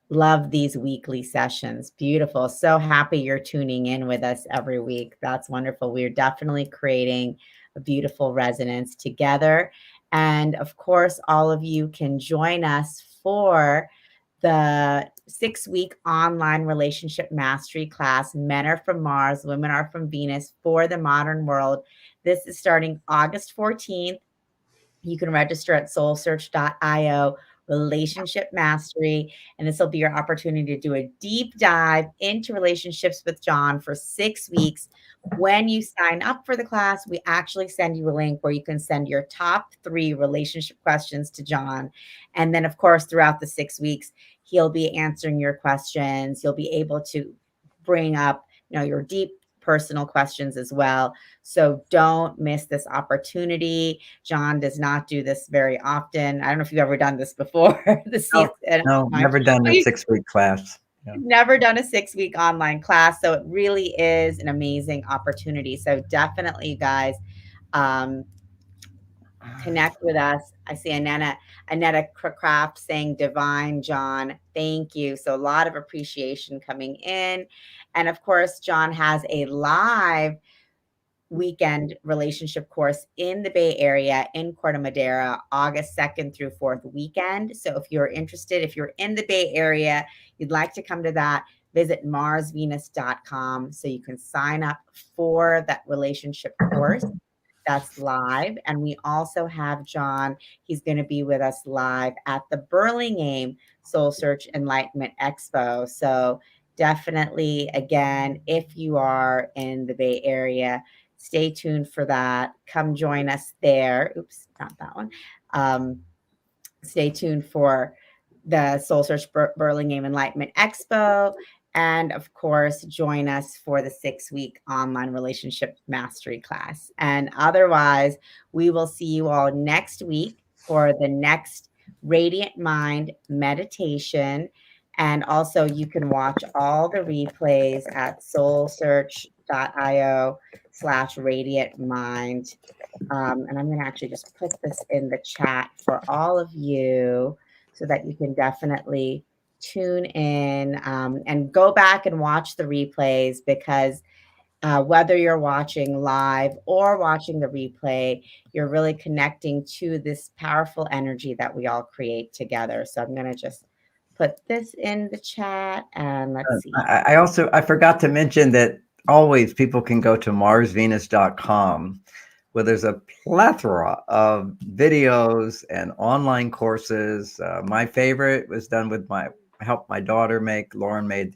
love these weekly sessions. Beautiful. So happy you're tuning in with us every week. That's wonderful. We're definitely creating a beautiful resonance together. And of course, all of you can join us for the 6-week online relationship mastery class, Men Are From Mars, Women Are From Venus for the Modern World. This is starting August 14th. You can register at soulsearch.io. Relationship Mastery. And this will be your opportunity to do a deep dive into relationships with John for 6 weeks. When you sign up for the class, we actually send you a link where you can send your top 3 relationship questions to John. And then, of course, throughout the 6 weeks, he'll be answering your questions. You'll be able to bring up, your deep personal questions as well. So don't miss this opportunity. John does not do this very often. I don't know if you've ever done this before. No, no, never done a 6-week class. Yeah. Never done a 6-week online class. So it really is an amazing opportunity. So definitely, you guys, um, connect with us. I see Annetta Craft saying divine, John. Thank you. So a lot of appreciation coming in. And of course, John has a live weekend relationship course in the Bay Area in Corte Madera, August 2nd through 4th weekend. So if you're interested, if you're in the Bay Area, you'd like to come to that, visit marsvenus.com so you can sign up for that relationship course. That's live. And we also have John. He's going to be with us live at the Burlingame Soul Search Enlightenment Expo. So definitely, again, if you are in the Bay Area, stay tuned for that. Come join us there. Oops, not that one. Stay tuned for the Soul Search Burlingame Enlightenment Expo. And of course, join us for the 6-week online relationship mastery class. And otherwise, we will see you all next week for the next Radiant Mind meditation. And also, you can watch all the replays at soulsearch.io/radiant mind. And I'm going to actually just put this in the chat for all of you so that you can definitely tune in and go back and watch the replays, because whether you're watching live or watching the replay, you're really connecting to this powerful energy that we all create together. So I'm going to just put this in the chat and let's see. I forgot to mention that always people can go to marsvenus.com, where there's a plethora of videos and online courses. My favorite was done with helped my daughter make. Lauren made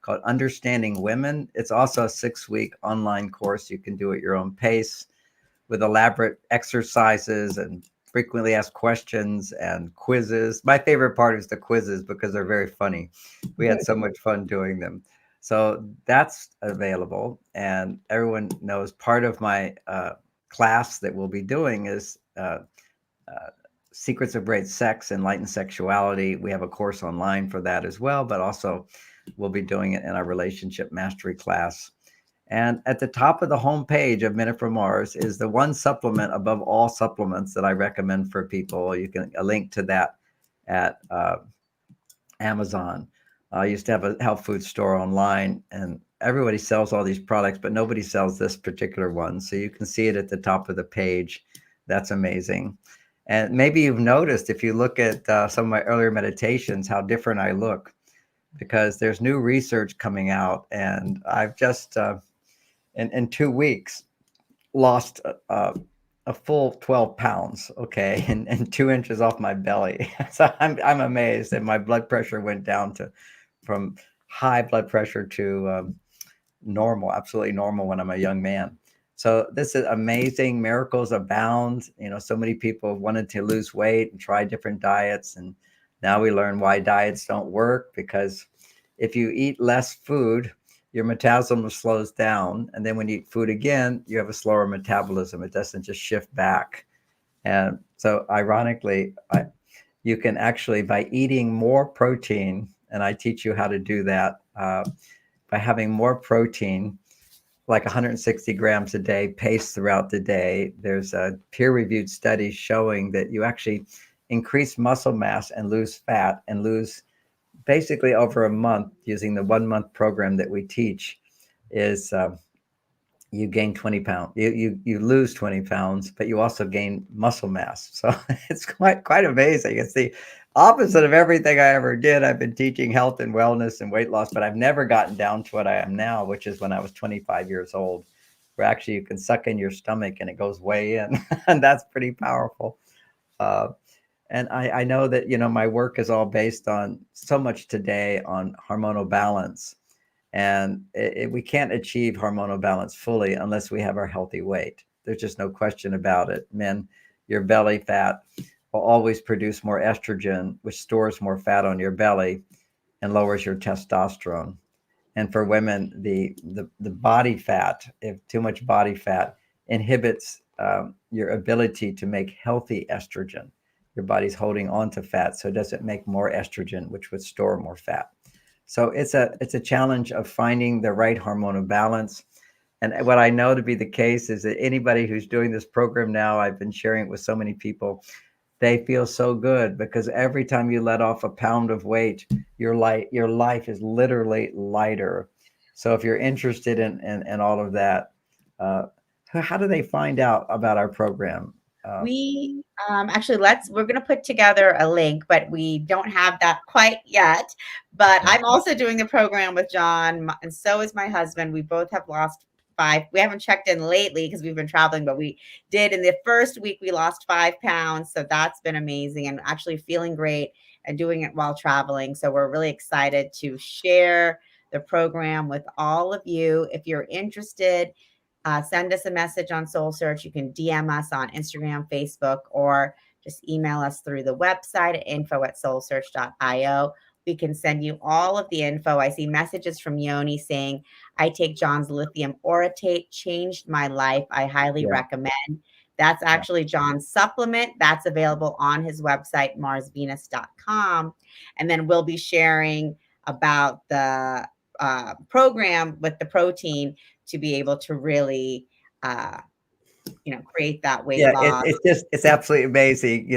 called Understanding Women. It's also a 6-week online course you can do at your own pace with elaborate exercises and frequently asked questions and quizzes. My favorite part is the quizzes because they're very funny. We had so much fun doing them. So that's available. And everyone knows part of my class that we'll be doing is Secrets of Great Sex, Enlightened Sexuality. We have a course online for that as well, but also we'll be doing it in our relationship mastery class. And at the top of the homepage of Minute from Mars is the one supplement above all supplements that I recommend for people. You can a link to that at Amazon. I used to have a health food store online, and everybody sells all these products, but nobody sells this particular one. So you can see it at the top of the page. That's amazing. And maybe you've noticed, if you look at some of my earlier meditations, how different I look, because there's new research coming out, and I've just in 2 weeks lost a full 12 pounds, okay, and 2 inches off my belly. So I'm amazed. And my blood pressure went down from high blood pressure to normal, absolutely normal when I'm a young man. So this is amazing. Miracles abound. So many people wanted to lose weight and try different diets. And now we learn why diets don't work, because if you eat less food, your metabolism slows down. And then when you eat food again, you have a slower metabolism. It doesn't just shift back. And so ironically, you can actually, by eating more protein, and I teach you how to do that, by having more protein, like 160 grams a day, paced throughout the day. There's a peer-reviewed study showing that you actually increase muscle mass and lose fat, and lose basically over a month, using the 1-month program that we teach, is you gain 20 pounds. You lose 20 pounds, but you also gain muscle mass. So it's quite amazing. It's the opposite of everything I ever did. I've been teaching health and wellness and weight loss, but I've never gotten down to what I am now, which is when I was 25 years old, where actually you can suck in your stomach and it goes way in. And that's pretty powerful. And I know that, my work is all based on so much today on hormonal balance. And we can't achieve hormonal balance fully unless we have our healthy weight. There's just no question about it. Men, your belly fat will always produce more estrogen, which stores more fat on your belly and lowers your testosterone. And for women, the body fat, if too much body fat, inhibits your ability to make healthy estrogen. Your body's holding on to fat, so it doesn't make more estrogen, which would store more fat. So it's a challenge of finding the right hormonal balance. And what I know to be the case is that anybody who's doing this program now, I've been sharing it with so many people, they feel so good because every time you let off a pound of weight, your life is literally lighter. So if you're interested in all of that, uh, how do they find out about our program? Uh, We actually we're going to put together a link, but we don't have that quite yet. But yeah, I'm also doing the program with John, and so is my husband. We both have lost 5. We haven't checked in lately because we've been traveling, but we did in the first week. We lost 5 pounds, so that's been amazing, and actually feeling great and doing it while traveling. So we're really excited to share the program with all of you. If you're interested, send us a message on Soul Search. You can DM us on Instagram, Facebook, or just email us through the website at info@soulsearch.io. We can send you all of the info. I see messages from Yoni saying, I take John's lithium orotate, changed my life. I highly yeah, recommend. That's yeah, actually John's supplement. That's available on his website, marsvenus.com. And then we'll be sharing about the program with the protein to be able to really, uh, create that weight yeah. loss. It's absolutely amazing.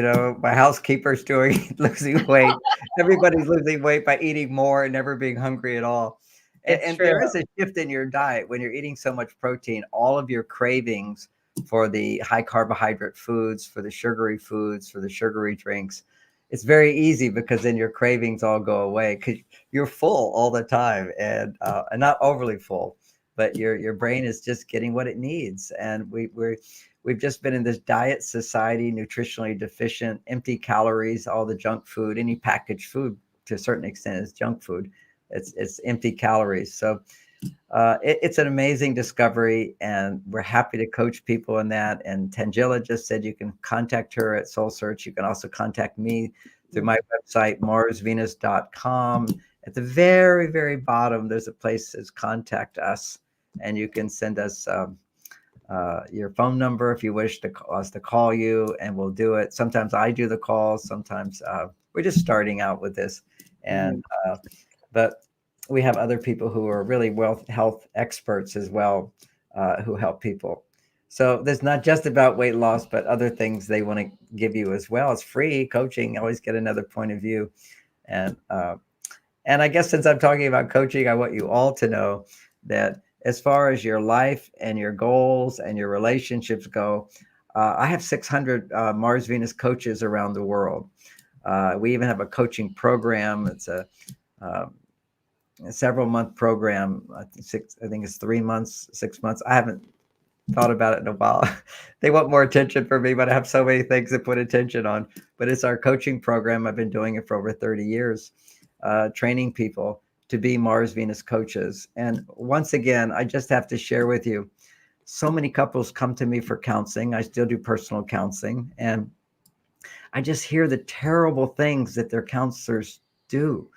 My housekeeper's doing losing weight. Everybody's losing weight by eating more and never being hungry at all. And, It's and true. there is a shift in your diet when you're eating so much protein. All of your cravings for the high carbohydrate foods, for the sugary foods, for the sugary drinks, it's very easy because then your cravings all go away because you're full all the time and not overly full, but your brain is just getting what it needs. And we've just been in this diet society, nutritionally deficient, empty calories, all the junk food, any packaged food to a certain extent is junk food. It's empty calories. So it's an amazing discovery, and we're happy to coach people in that. And Tangela just said you can contact her at Soul Search. You can also contact me through my website, marsvenus.com. At the very, very bottom, there's a place that says contact us, and you can send us your phone number if you wish us to call you, and we'll do it. Sometimes I do the calls. Sometimes we're just starting out with this, Mhm. and but we have other people who are really health experts as well, who help people. So there's not just about weight loss, but other things they want to give you as well. It's free coaching. Always get another point of view, and and I guess since I'm talking about coaching, I want you all to know that as far as your life and your goals and your relationships go, I have 600 Mars Venus coaches around the world. We even have a coaching program. It's um, a several month program. I think it's 3 months, 6 months. I haven't thought about it in a while. They want more attention from me, but I have so many things to put attention on. But it's our coaching program. I've been doing it for over 30 years, training people to be Mars Venus coaches. And once again, I just have to share with you, so many couples come to me for counseling. I still do personal counseling, and I just hear the terrible things that their counselors do.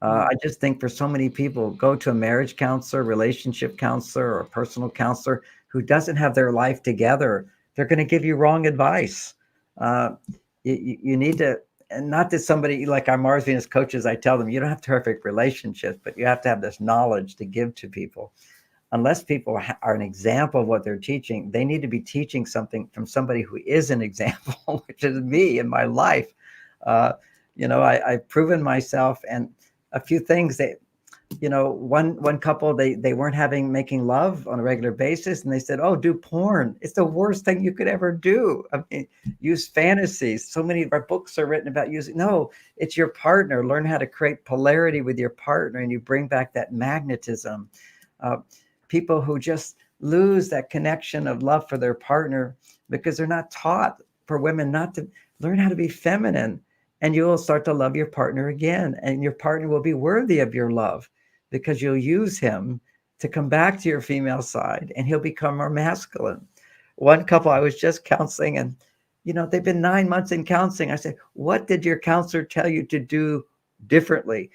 I just think for so many people, go to a marriage counselor, relationship counselor, or a personal counselor who doesn't have their life together. They're going to give you wrong advice. Uh, you need to, and not that somebody like our Mars Venus coaches, I tell them you don't have perfect relationships, but you have to have this knowledge to give to people. Unless people are an example of what they're teaching, they need to be teaching something from somebody who is an example, which is me in my life. Uh, I've proven myself, and a few things that, one couple, they weren't making love on a regular basis, and they said, "Oh, do porn. It's the worst thing you could ever do. I mean, use fantasies. So many of our books are written about using. No, it's your partner. Learn how to create polarity with your partner, and you bring back that magnetism." Uh, People who just lose that connection of love for their partner because they're not taught, for women not to Learn how to be feminine, and you will start to love your partner again. And your partner will be worthy of your love because you'll use him to come back to your female side and he'll become more masculine. One couple I was just counseling, and they've been 9 months in counseling. I said, what did your counselor tell you to do differently?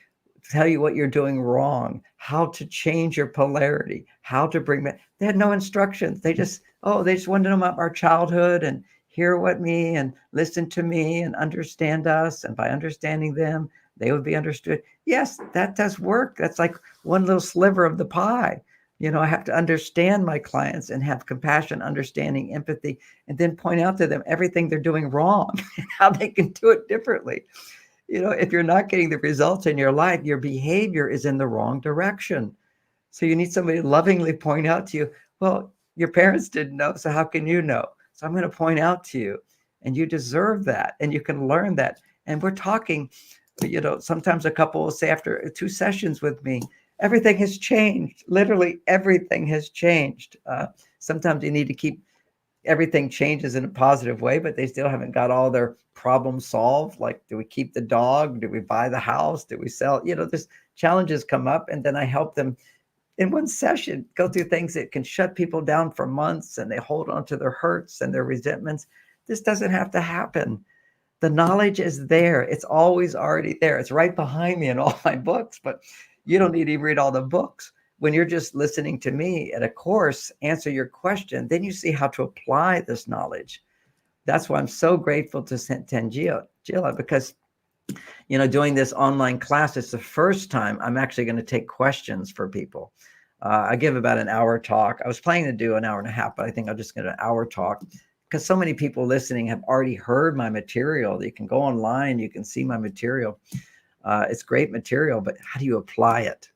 Tell you what you're doing wrong, how to change your polarity, how to bring back. They had no instructions. They just wanted to know about our childhood and hear what me and listen to me and understand us. And by understanding them, they would be understood. Yes, that does work. That's like one little sliver of the pie. I have to understand my clients and have compassion, understanding, empathy, and then point out to them everything they're doing wrong and how they can do it differently. If you're not getting the results in your life, your behavior is in the wrong direction. So you need somebody to lovingly point out to you, well, your parents didn't know, so how can you know? So I'm going to point out to you, and you deserve that, and you can learn that. And we're talking, sometimes a couple will say after 2 sessions with me, everything has changed. Literally everything has changed. Sometimes you need to keep everything changes in a positive way, but they still haven't got all their problems solved. Like, do we keep the dog? Do we buy the house? Do we sell? There's challenges come up, and then I help them in one session go through things that can shut people down for months, and they hold on to their hurts and their resentments. This doesn't have to happen. The knowledge is there. It's always already there. It's right behind me in all my books, but you don't need to read all the books. When you're just listening to me at a course answer your question, then you see how to apply this knowledge. That's why I'm so grateful to Tangela, because doing this online class, it's the first time I'm actually going to take questions for people. I give about an hour talk. I was planning to do an hour and a half, but I think I'll just get an hour talk because so many people listening have already heard my material. You can go online, you can see my material. It's great material, but how do you apply it?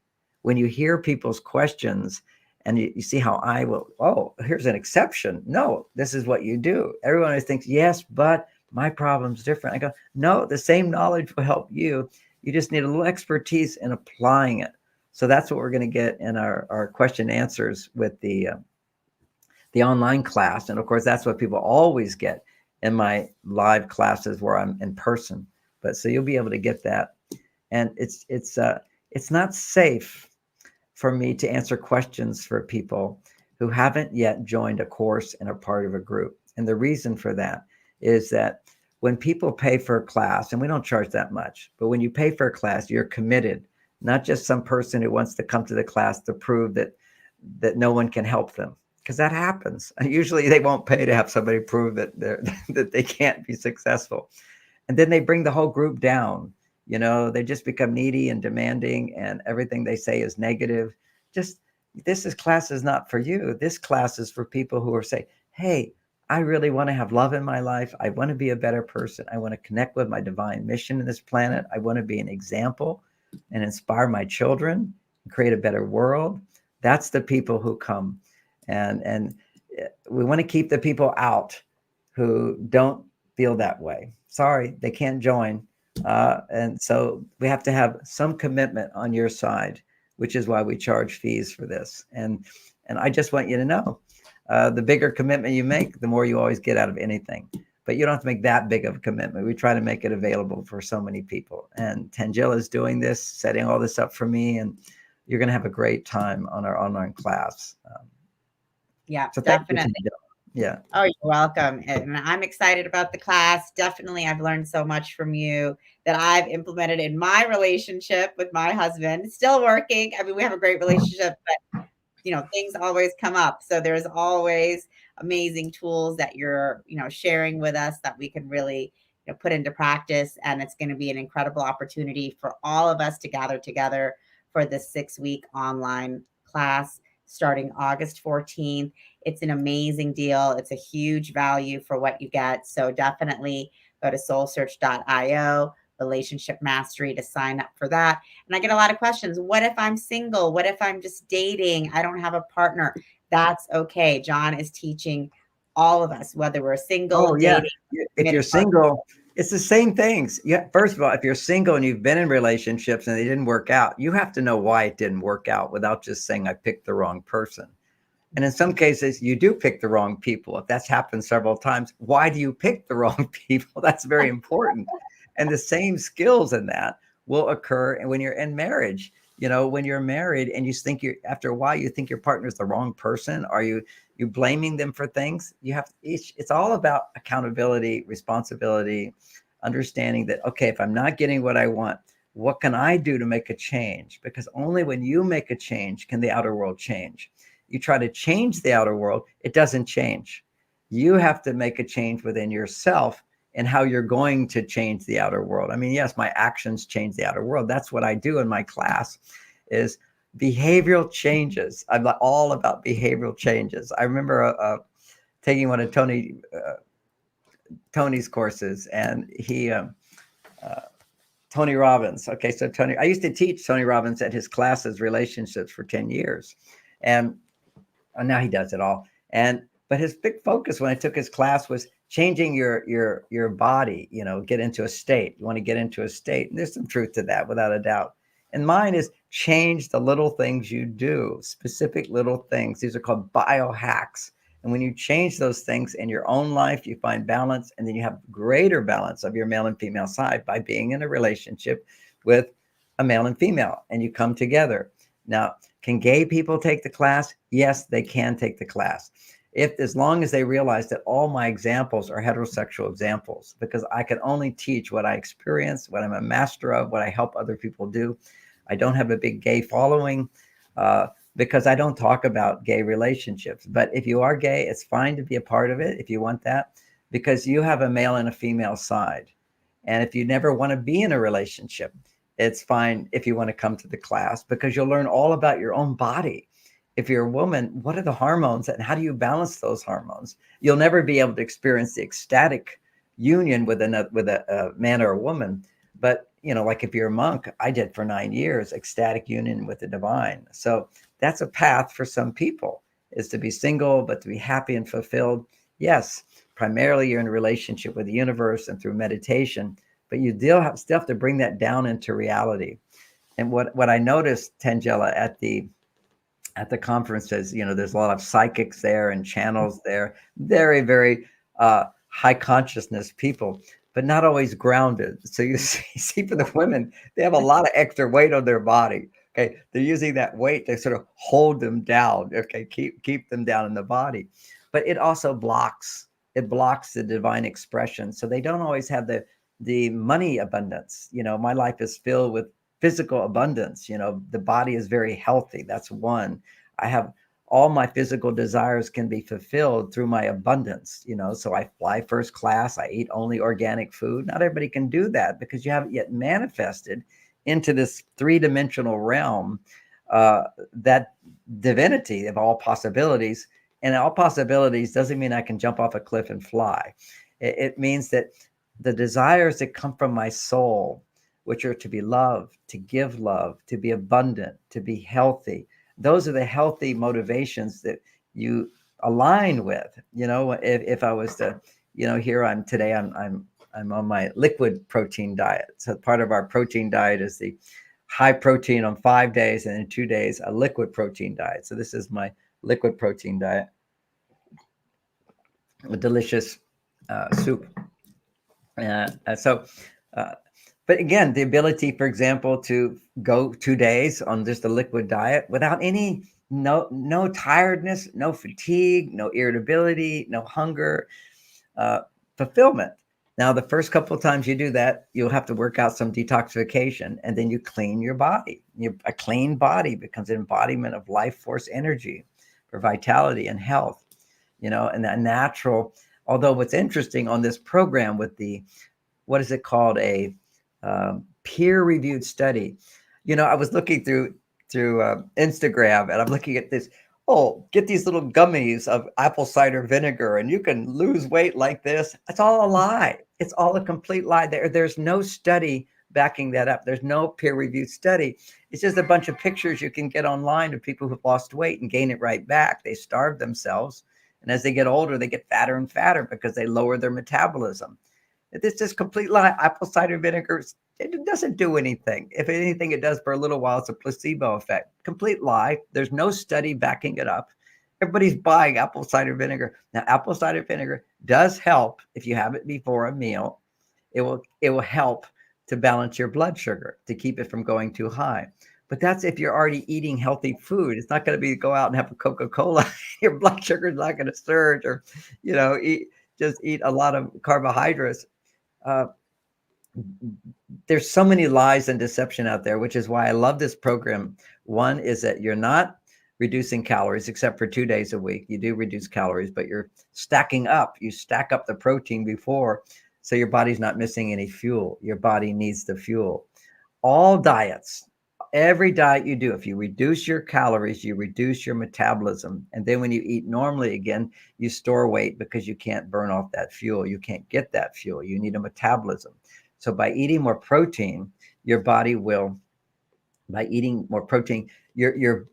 When you hear people's questions and you see how I will, oh, here's an exception. No, this is what you do. Everyone always thinks, yes, but my problem's different. I go, no, the same knowledge will help you. You just need a little expertise in applying it. So that's what we're going to get in our question answers with the online class. And of course, that's what people always get in my live classes where I'm in person. But so you'll be able to get that. And it's not safe for me to answer questions for people who haven't yet joined a course and are part of a group. And the reason for that is that when people pay for a class, and we don't charge that much, but when you pay for a class, you're committed, not just some person who wants to come to the class to prove that no one can help them, because that happens. Usually they won't pay to have somebody prove that that they can't be successful. And then they bring the whole group down. They just become needy and demanding, and everything they say is negative. Just this class is not for you. This class is for people who are saying, hey, I really want to have love in my life. I want to be a better person. I want to connect with my divine mission in this planet. I want to be an example and inspire my children and create a better world. That's the people who come. And we want to keep the people out who don't feel that way. Sorry, they can't join. And so we have to have some commitment on your side, which is why we charge fees for this. And I just want you to know, the bigger commitment you make, the more you always get out of anything. But you don't have to make that big of a commitment. We try to make it available for so many people. And Tangela is doing this, setting all this up for me, and you're going to have a great time on our online class. Yeah, so definitely. Yeah. Oh, you're welcome. And I'm excited about the class. Definitely, I've learned so much from you that I've implemented in my relationship with my husband. It's still working. I mean, we have a great relationship, but things always come up. So there's always amazing tools that you're, sharing with us that we can really put into practice. And it's going to be an incredible opportunity for all of us to gather together for this 6-week online class starting August 14th. It's an amazing deal. It's a huge value for what you get. So definitely go to soulsearch.io, relationship mastery, to sign up for that. And I get a lot of questions. What if I'm single? What if I'm just dating? I don't have a partner. That's okay. John is teaching all of us, whether we're single, dating, if you're single, it's the same things. Yeah. First of all, if you're single and you've been in relationships and they didn't work out, you have to know why it didn't work out without just saying I picked the wrong person. And in some cases, you do pick the wrong people. If that's happened several times, why do you pick the wrong people? That's very important. And the same skills in that will occur when you're in marriage. You know, when you're married and you think you're, after a while, you think your partner's the wrong person. Are you blaming them for things? You have each, it's all about accountability, responsibility, understanding that, okay, if I'm not getting what I want, what can I do to make a change? Because only when you make a change can the outer world change. You try to change the outer world, it doesn't change. You have to make a change within yourself and how you're going to change the outer world. I mean, yes, my actions change the outer world. That's what I do in my class is behavioral changes. I'm all about behavioral changes. I remember taking one of Tony's courses, and he uh, Tony Robbins. Okay, so Tony, I used to teach Tony Robbins at his classes, relationships, for 10 years, and now he does it all. And but his big focus when I took his class was changing your body. You know, get into a state. You want to get into a state, and there's some truth to that, without a doubt. And mine is change the little things you do, specific little things. These are called biohacks. And when you change those things in your own life, you find balance, and then you have greater balance of your male and female side by being in a relationship with a male and female, and you come together. Now, can gay people take the class? Yes, they can take the class. If, as long as they realize that all my examples are heterosexual examples, because I can only teach what I experience, what I'm a master of, what I help other people do. I don't have a big gay following because I don't talk about gay relationships. But if you are gay, it's fine to be a part of it if you want that, because you have a male and a female side. And if you never want to be in a relationship, it's fine if you want to come to the class, because you'll learn all about your own body. If you're a woman, what are the hormones and how do you balance those hormones? You'll never be able to experience the ecstatic union with a man or a woman. But, you know, like if you're a monk, I did for 9 years, ecstatic union with the divine. So that's a path for some people, is to be single, but to be happy and fulfilled. Yes, primarily you're in a relationship with the universe and through meditation, but you still have to bring that down into reality. And what I noticed, Tangela, at the conferences, you know, there's a lot of psychics there and channels there, very, very high consciousness people, but not always grounded. So you see for the women, they have a lot of extra weight on their body. Okay, they're using that weight to sort of hold them down. Okay, keep them down in the body, but it blocks the divine expression. So they don't always have the money abundance. You know, my life is filled with physical abundance. You know, the body is very healthy. That's one. I have all my physical desires can be fulfilled through my abundance. You know, so I fly first class. I eat only organic food. Not everybody can do that because you haven't yet manifested into this three-dimensional realm, that divinity of all possibilities. And all possibilities doesn't mean I can jump off a cliff and fly. It means that the desires that come from my soul, which are to be loved, to give love, to be abundant, to be healthy, those are the healthy motivations that you align with. You know, if I was to, you know, here I'm on my liquid protein diet. So part of our protein diet is the high protein on 5 days, and in 2 days a liquid protein diet. So this is my liquid protein diet, a delicious soup. So, but again, the ability, for example, to go 2 days on just a liquid diet without any no tiredness, no fatigue, no irritability, no hunger, uh, fulfillment. Now, the first couple of times you do that, you'll have to work out some detoxification, and then you clean your body. A clean body becomes an embodiment of life force energy for vitality and health. You know, and that natural. Although what's interesting on this program with the, what is it called, a peer-reviewed study. You know, I was looking through Instagram, and I'm looking at this. Oh, get these little gummies of apple cider vinegar, and you can lose weight like this. It's all a lie. It's all a complete lie. There's no study backing that up. There's no peer-reviewed study. It's just a bunch of pictures you can get online of people who've lost weight and gain it right back. They starve themselves, and as they get older, they get fatter and fatter because they lower their metabolism. It's just complete lie. Apple cider vinegar, it doesn't do anything. If anything, it does for a little while. It's a placebo effect. Complete lie. There's no study backing it up. Everybody's buying apple cider vinegar. Now, apple cider vinegar does help if you have it before a meal. It will help to balance your blood sugar to keep it from going too high. But that's if you're already eating healthy food. It's not going to be go out and have a Coca-Cola. Your blood sugar is not going to surge, or eat a lot of carbohydrates. Uh, there's so many lies and deception out there, which is why I love this program. One is that you're not reducing calories except for 2 days a week. You do reduce calories, but you're stacking up. You stack up the protein before, so your body's not missing any fuel. Your body needs the fuel. All diets, every diet you do, if you reduce your calories, you reduce your metabolism. And then when you eat normally again, you store weight because you can't burn off that fuel. You can't get that fuel. You need a metabolism. So by eating more protein, your body will, by eating more protein, your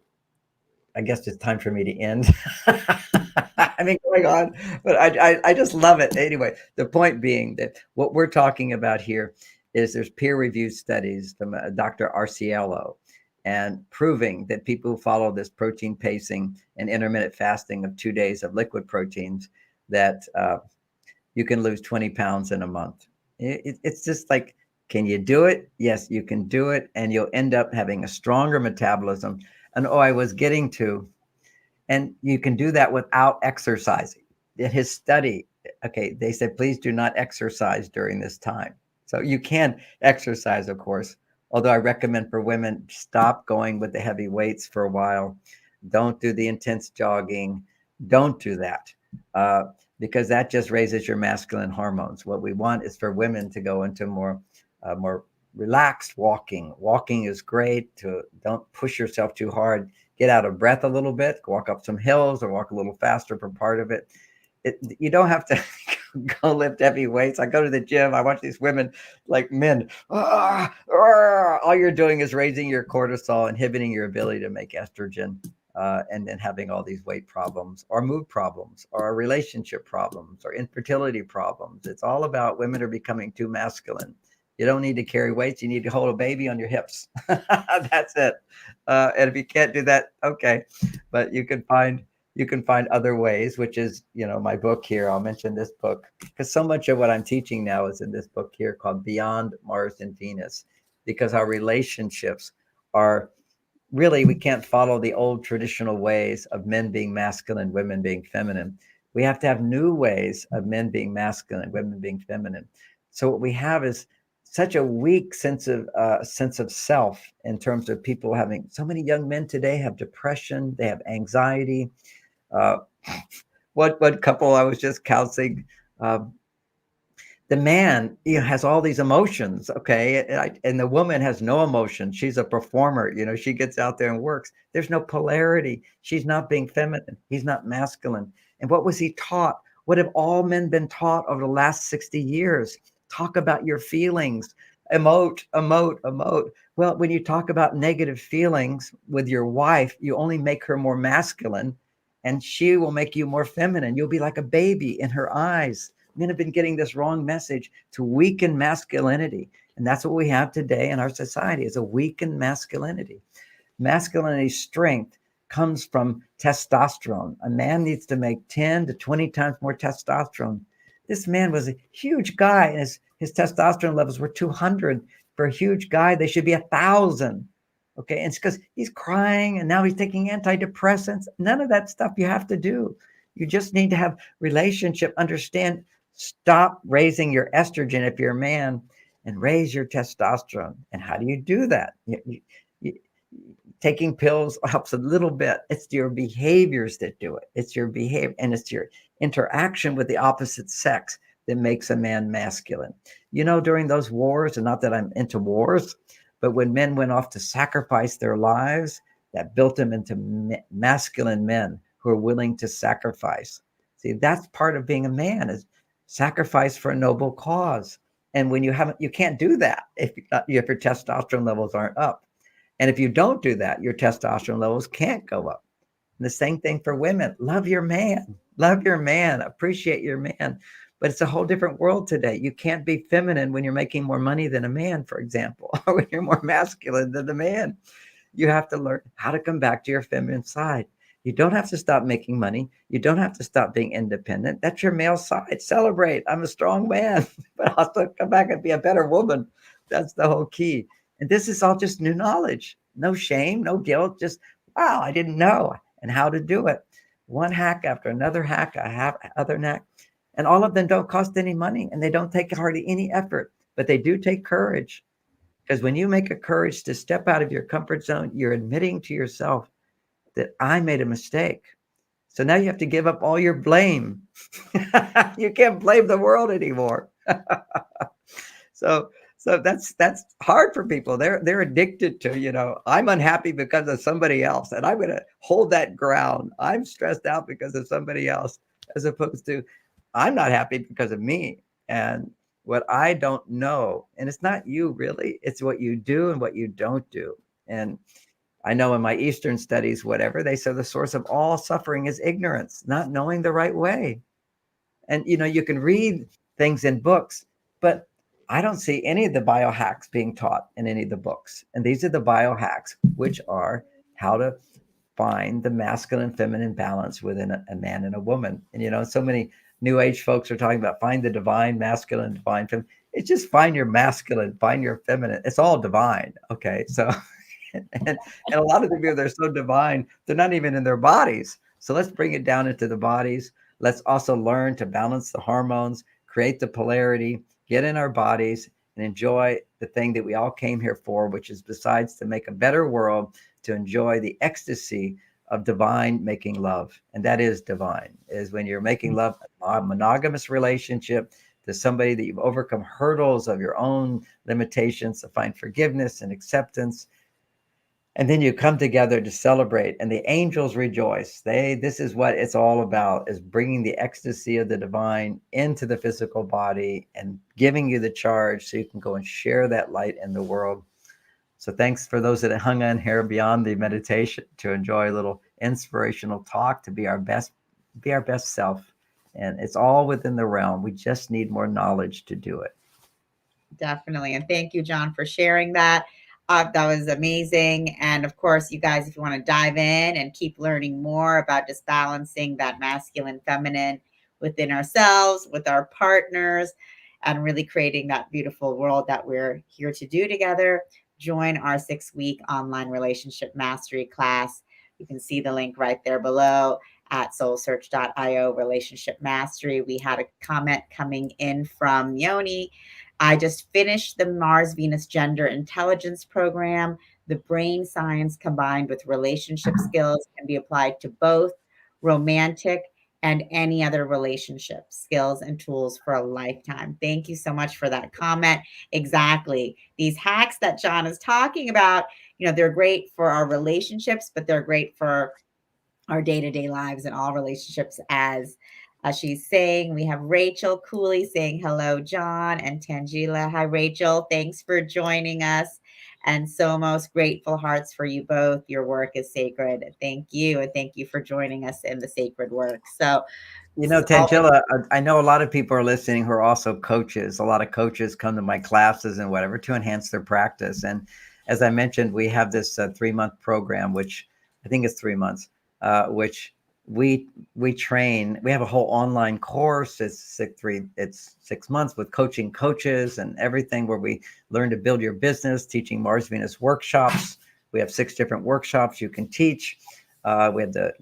I guess it's time for me to end. I mean, going on, but I just love it. Anyway, the point being that what we're talking about here is there's peer-reviewed studies from Dr. Arciello, and proving that people who follow this protein pacing and intermittent fasting of 2 days of liquid proteins, that you can lose 20 pounds in a month. It's just like, can you do it? Yes, you can do it. And you'll end up having a stronger metabolism. And I was getting to, and you can do that without exercising. In his study, okay, they said, please do not exercise during this time. So you can exercise, of course, although I recommend for women, stop going with the heavy weights for a while. Don't do the intense jogging. Don't do that. Because that just raises your masculine hormones. What we want is for women to go into more relaxed walking. Walking is great. Don't push yourself too hard. Get out of breath a little bit. Walk up some hills or walk a little faster for part of it. You don't have to go lift heavy weights. I go to the gym. I watch these women like men. All you're doing is raising your cortisol, inhibiting your ability to make estrogen, and then having all these weight problems or mood problems or relationship problems or infertility problems. It's all about women are becoming too masculine. You don't need to carry weights. You need to hold a baby on your hips. That's it. And if you can't do that, okay. But you can find other ways, which is, my book here. I'll mention this book because so much of what I'm teaching now is in this book here called Beyond Mars and Venus, because our relationships are really, we can't follow the old traditional ways of men being masculine, women being feminine. We have to have new ways of men being masculine, women being feminine. So what we have is such a weak sense of self, in terms of people having, so many young men today have depression, they have anxiety. Uh, what couple I was just counseling, uh, the man, has all these emotions, okay, and the woman has no emotion. She's a performer, she gets out there and works. There's no polarity. She's not being feminine, he's not masculine. And what was he taught? What have all men been taught over the last 60 years? Talk about your feelings. Emote, emote, emote. Well, when you talk about negative feelings with your wife, you only make her more masculine, and she will make you more feminine. You'll be like a baby in her eyes. Men have been getting this wrong message to weaken masculinity. And that's what we have today in our society, is a weakened masculinity. Masculinity strength comes from testosterone. A man needs to make 10 to 20 times more testosterone. This man was a huge guy, and his testosterone levels were 200. For a huge guy, they should be 1,000. Okay, and it's because he's crying, and now he's taking antidepressants. None of that stuff you have to do. You just need to have relationship, understand. Stop raising your estrogen if you're a man, and raise your testosterone. And how do you do that? Taking pills helps a little bit. It's your behaviors that do it. It's your behavior, and it's your interaction with the opposite sex that makes a man masculine. During those wars, and not that I'm into wars, but when men went off to sacrifice their lives, that built them into masculine men who are willing to sacrifice. See, that's part of being a man, is sacrifice for a noble cause. And when you can't do that if your testosterone levels aren't up. And if you don't do that, your testosterone levels can't go up. And the same thing for women. Love your man. Love your man. Appreciate your man. But it's a whole different world today. You can't be feminine when you're making more money than a man, for example, or when you're more masculine than a man. You have to learn how to come back to your feminine side. You don't have to stop making money. You don't have to stop being independent. That's your male side. Celebrate. I'm a strong man, but I'll still come back and be a better woman. That's the whole key. And this is all just new knowledge. No shame, no guilt. Just, wow, I didn't know and how to do it. One hack after another hack, other hack. And all of them don't cost any money and they don't take hardly any effort, but they do take courage. Because when you make a courage to step out of your comfort zone, you're admitting to yourself that I made a mistake. So now you have to give up all your blame. You can't blame the world anymore. so so that's hard for people. They're addicted to, I'm unhappy because of somebody else and I'm going to hold that ground. I'm stressed out because of somebody else, as opposed to I'm not happy because of me and what I don't know. And it's not you really, it's what you do and what you don't do. And I know in my Eastern studies, whatever, they say the source of all suffering is ignorance, not knowing the right way. And you can read things in books, but I don't see any of the biohacks being taught in any of the books. And these are the biohacks, which are how to find the masculine feminine balance within a man and a woman. And so many new age folks are talking about find the divine masculine, divine feminine. It's just find your masculine, find your feminine. It's all divine. Okay. So and a lot of the people, they're so divine, they're not even in their bodies. So let's bring it down into the bodies. Let's also learn to balance the hormones, create the polarity, get in our bodies, and enjoy the thing that we all came here for, which is besides to make a better world, to enjoy the ecstasy of divine making love. And that is divine, is when you're making love, a monogamous relationship to somebody that you've overcome hurdles of your own limitations to find forgiveness and acceptance, and then you come together to celebrate and the angels rejoice. This is what it's all about, is bringing the ecstasy of the divine into the physical body and giving you the charge so you can go and share that light in the world. So thanks for those that hung on here beyond the meditation to enjoy a little inspirational talk, to be our best self. And it's all within the realm. We just need more knowledge to do it. Definitely. And thank you, John, for sharing that. That was amazing. And of course, you guys, if you want to dive in and keep learning more about just balancing that masculine, feminine within ourselves, with our partners, and really creating that beautiful world that we're here to do together, join our 6-week online relationship mastery class. You can see the link right there below at soulsearch.io relationship mastery. We had a comment coming in from Yoni. I just finished the Mars Venus Gender Intelligence Program. The brain science combined with relationship skills can be applied to both romantic and any other relationship skills and tools for a lifetime. Thank you so much for that comment. Exactly. These hacks that John is talking about, they're great for our relationships, but they're great for our day-to-day lives and all relationships as she's saying. We have Rachel Cooley saying hello, John, and Tangela. Hi, Rachel. Thanks for joining us. And so most grateful hearts for you both. Your work is sacred. Thank you. And thank you for joining us in the sacred work. So Tangela, I know a lot of people are listening who are also coaches. A lot of coaches come to my classes and whatever to enhance their practice. And as I mentioned, we have this 3-month program, which I think is 3 months, which we train. We have a whole online course. It's 6 months with coaching coaches and everything, where we learn to build your business, teaching Mars Venus workshops. We have 6 different workshops you can teach. We have the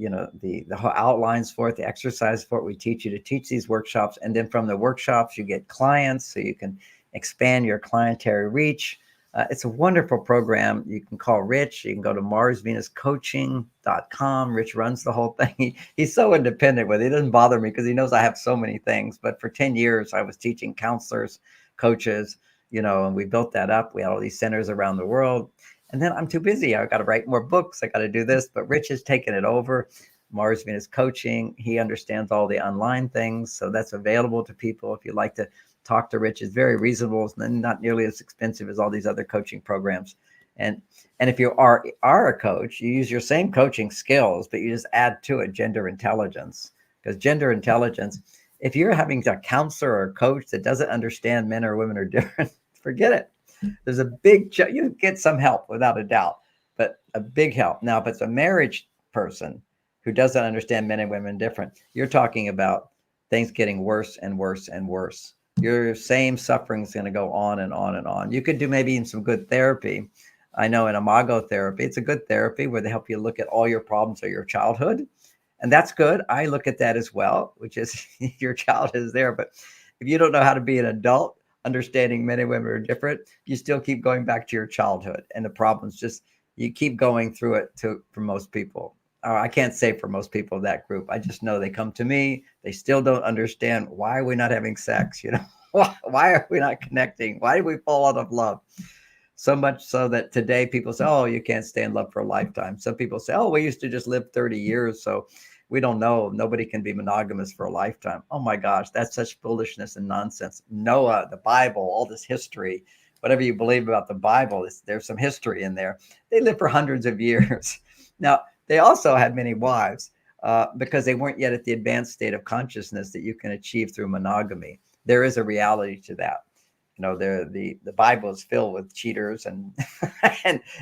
whole outlines for it, the exercise for it. We teach you to teach these workshops, and then from the workshops you get clients, so you can expand your clientele reach. It's a wonderful program. You can call Rich. You can go to marsvenuscoaching.com. Rich runs the whole thing. He's so independent with it. He doesn't bother me because he knows I have so many things. But for 10 years, I was teaching counselors, coaches, and we built that up. We had all these centers around the world. And then I'm too busy. I got to write more books. I got to do this. But Rich has taken it over. Mars Venus Coaching. He understands all the online things. So that's available to people. If you'd like to talk to Rich, is very reasonable and not nearly as expensive as all these other coaching programs. And if you are a coach, you use your same coaching skills, but you just add to it gender intelligence. Because gender intelligence, if you're having a counselor or a coach that doesn't understand men or women are different, forget it. There's a big, you get some help without a doubt, but a big help. Now, if it's a marriage person who doesn't understand men and women different. You're talking about things getting worse and worse and worse. Your same suffering is going to go on and on and on. You could do maybe even some good therapy. I know in imago therapy, it's a good therapy where they help you look at all your problems of your childhood. And that's good. I look at that as well, which is your childhood is there. But if you don't know how to be an adult, understanding men and women are different, you still keep going back to your childhood. And the problems just, you keep going through it for most people. I can't say for most people in that group. I just know they come to me. They still don't understand, why are we not having sex? Why are we not connecting? Why did we fall out of love? So much so that today people say, oh, you can't stay in love for a lifetime. Some people say, oh, we used to just live 30 years. So we don't know. Nobody can be monogamous for a lifetime. Oh my gosh, that's such foolishness and nonsense. Noah, the Bible, all this history, whatever you believe about the Bible, there's some history in there. They lived for hundreds of years. Now, they also had many wives because they weren't yet at the advanced state of consciousness that you can achieve through monogamy. There is a reality to that. The Bible is filled with cheaters and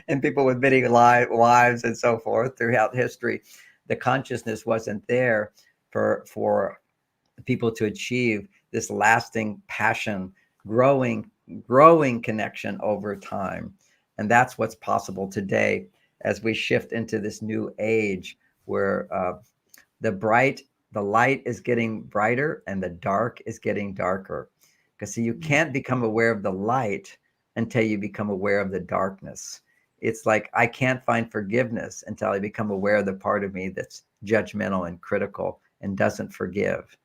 and people with many wives and so forth throughout history. The consciousness wasn't there for people to achieve this lasting passion, growing growing connection over time. And that's what's possible today as we shift into this new age where the bright the light is getting brighter and the dark is getting darker. Because see, you can't become aware of the light until you become aware of the darkness. It's like I can't find forgiveness until I become aware of the part of me that's judgmental and critical and doesn't forgive.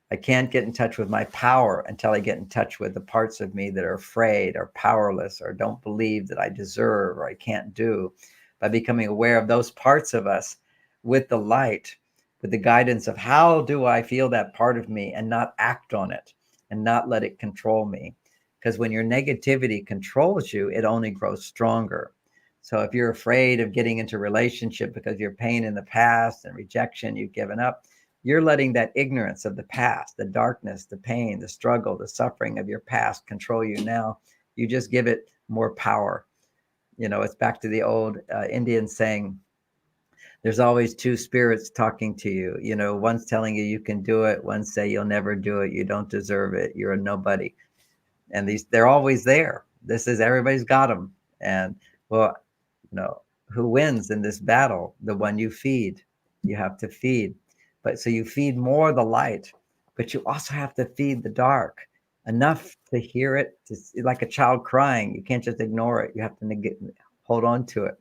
I can't get in touch with my power until I get in touch with the parts of me that are afraid or powerless or don't believe that I deserve or I can't do. By becoming aware of those parts of us with the light, with the guidance of how do I feel that part of me and not act on it and not let it control me. Because when your negativity controls you, it only grows stronger. So if you're afraid of getting into a relationship because of your pain in the past and rejection, you've given up, you're letting that ignorance of the past, the darkness, the pain, the struggle, the suffering of your past control you now. You just give it more power. It's back to the old Indian saying, there's always two spirits talking to you. One's telling you you can do it. One say you'll never do it. You don't deserve it. You're a nobody. And they're always there. This is everybody's got them. And well, who wins in this battle? The one you feed. You have to feed. But so you feed more the light, but you also have to feed the dark enough to hear it. Like a child crying. You can't just ignore it. You have to hold on to it.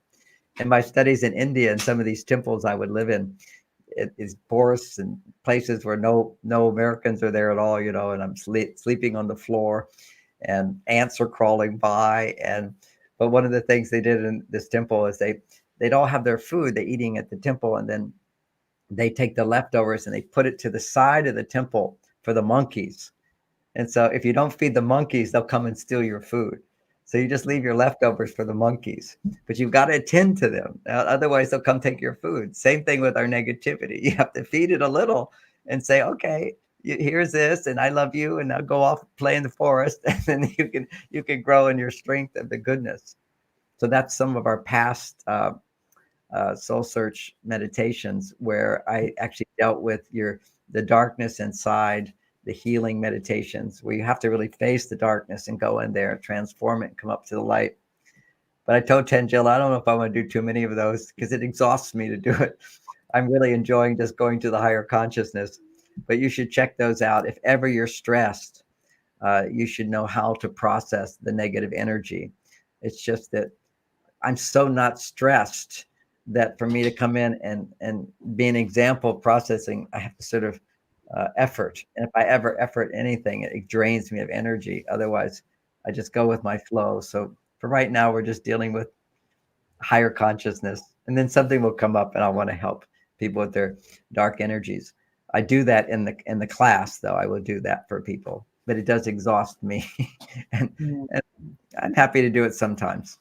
In my studies in India and some of these temples I would live in, it is forests and places where no Americans are there at all, and I'm sleeping on the floor and ants are crawling by. But one of the things they did in this temple is they'd all have their food they're eating at the temple, and then they take the leftovers and they put it to the side of the temple for the monkeys. And so if you don't feed the monkeys, they'll come and steal your food. So you just leave your leftovers for the monkeys, but you've got to attend to them. Otherwise, they'll come take your food. Same thing with our negativity. You have to feed it a little and say, okay, here's this, and I love you, and I'll go off play in the forest, and then you can grow in your strength of the goodness. So that's some of our past soul search meditations where I actually dealt with the darkness inside, the healing meditations where you have to really face the darkness and go in there, transform it, and come up to the light. But I told Tangela, I don't know if I want to do too many of those because it exhausts me to do it. I'm really enjoying just going to the higher consciousness. But you should check those out. If ever you're stressed, you should know how to process the negative energy. It's just that I'm so not stressed that for me to come in and be an example of processing, I have to sort of effort. And if I ever effort anything, it drains me of energy. Otherwise, I just go with my flow. So for right now, we're just dealing with higher consciousness, and then something will come up, and I want to help people with their dark energies. I do that in the class, though. I will do that for people, but it does exhaust me, and, and I'm happy to do it sometimes.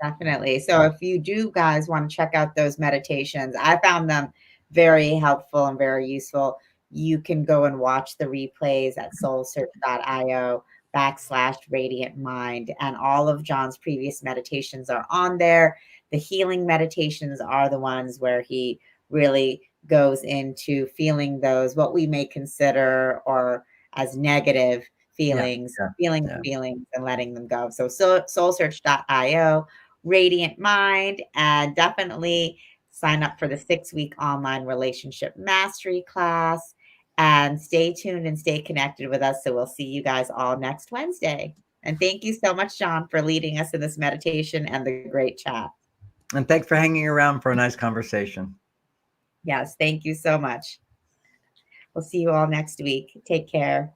Definitely. So if you do guys want to check out those meditations, I found them very helpful and very useful. You can go and watch the replays at soulsearch.io/radiant mind. And all of John's previous meditations are on there. The healing meditations are the ones where he really goes into feeling those, what we may consider or as negative Yeah. feelings, Yeah. feeling Yeah. the feelings and letting them go. So soulsearch.io, Radiant Mind, and definitely sign up for the 6-week online relationship mastery class. And stay tuned and stay connected with us. So we'll see you guys all next Wednesday. And thank you so much, John, for leading us in this meditation and the great chat. And thanks for hanging around for a nice conversation. Yes, thank you so much. We'll see you all next week. Take care.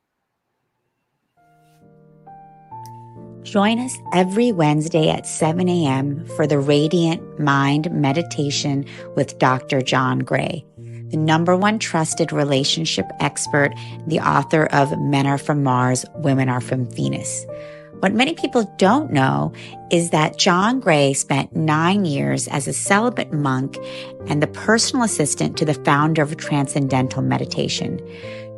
Join us every Wednesday at 7 a.m. for the Radiant Mind Meditation with Dr. John Gray, the #1 trusted relationship expert, the author of Men Are From Mars, Women Are From Venus. What many people don't know is that John Gray spent 9 years as a celibate monk and the personal assistant to the founder of Transcendental Meditation.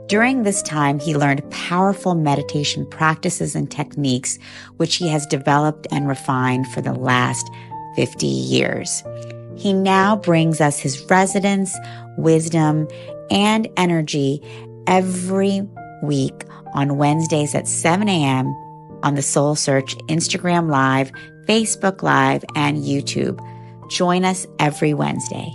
During this time, he learned powerful meditation practices and techniques, which he has developed and refined for the last 50 years. He now brings us his resonance, wisdom, and energy every week on Wednesdays at 7 a.m. on the Soul Search Instagram Live, Facebook Live, and YouTube. Join us every Wednesday.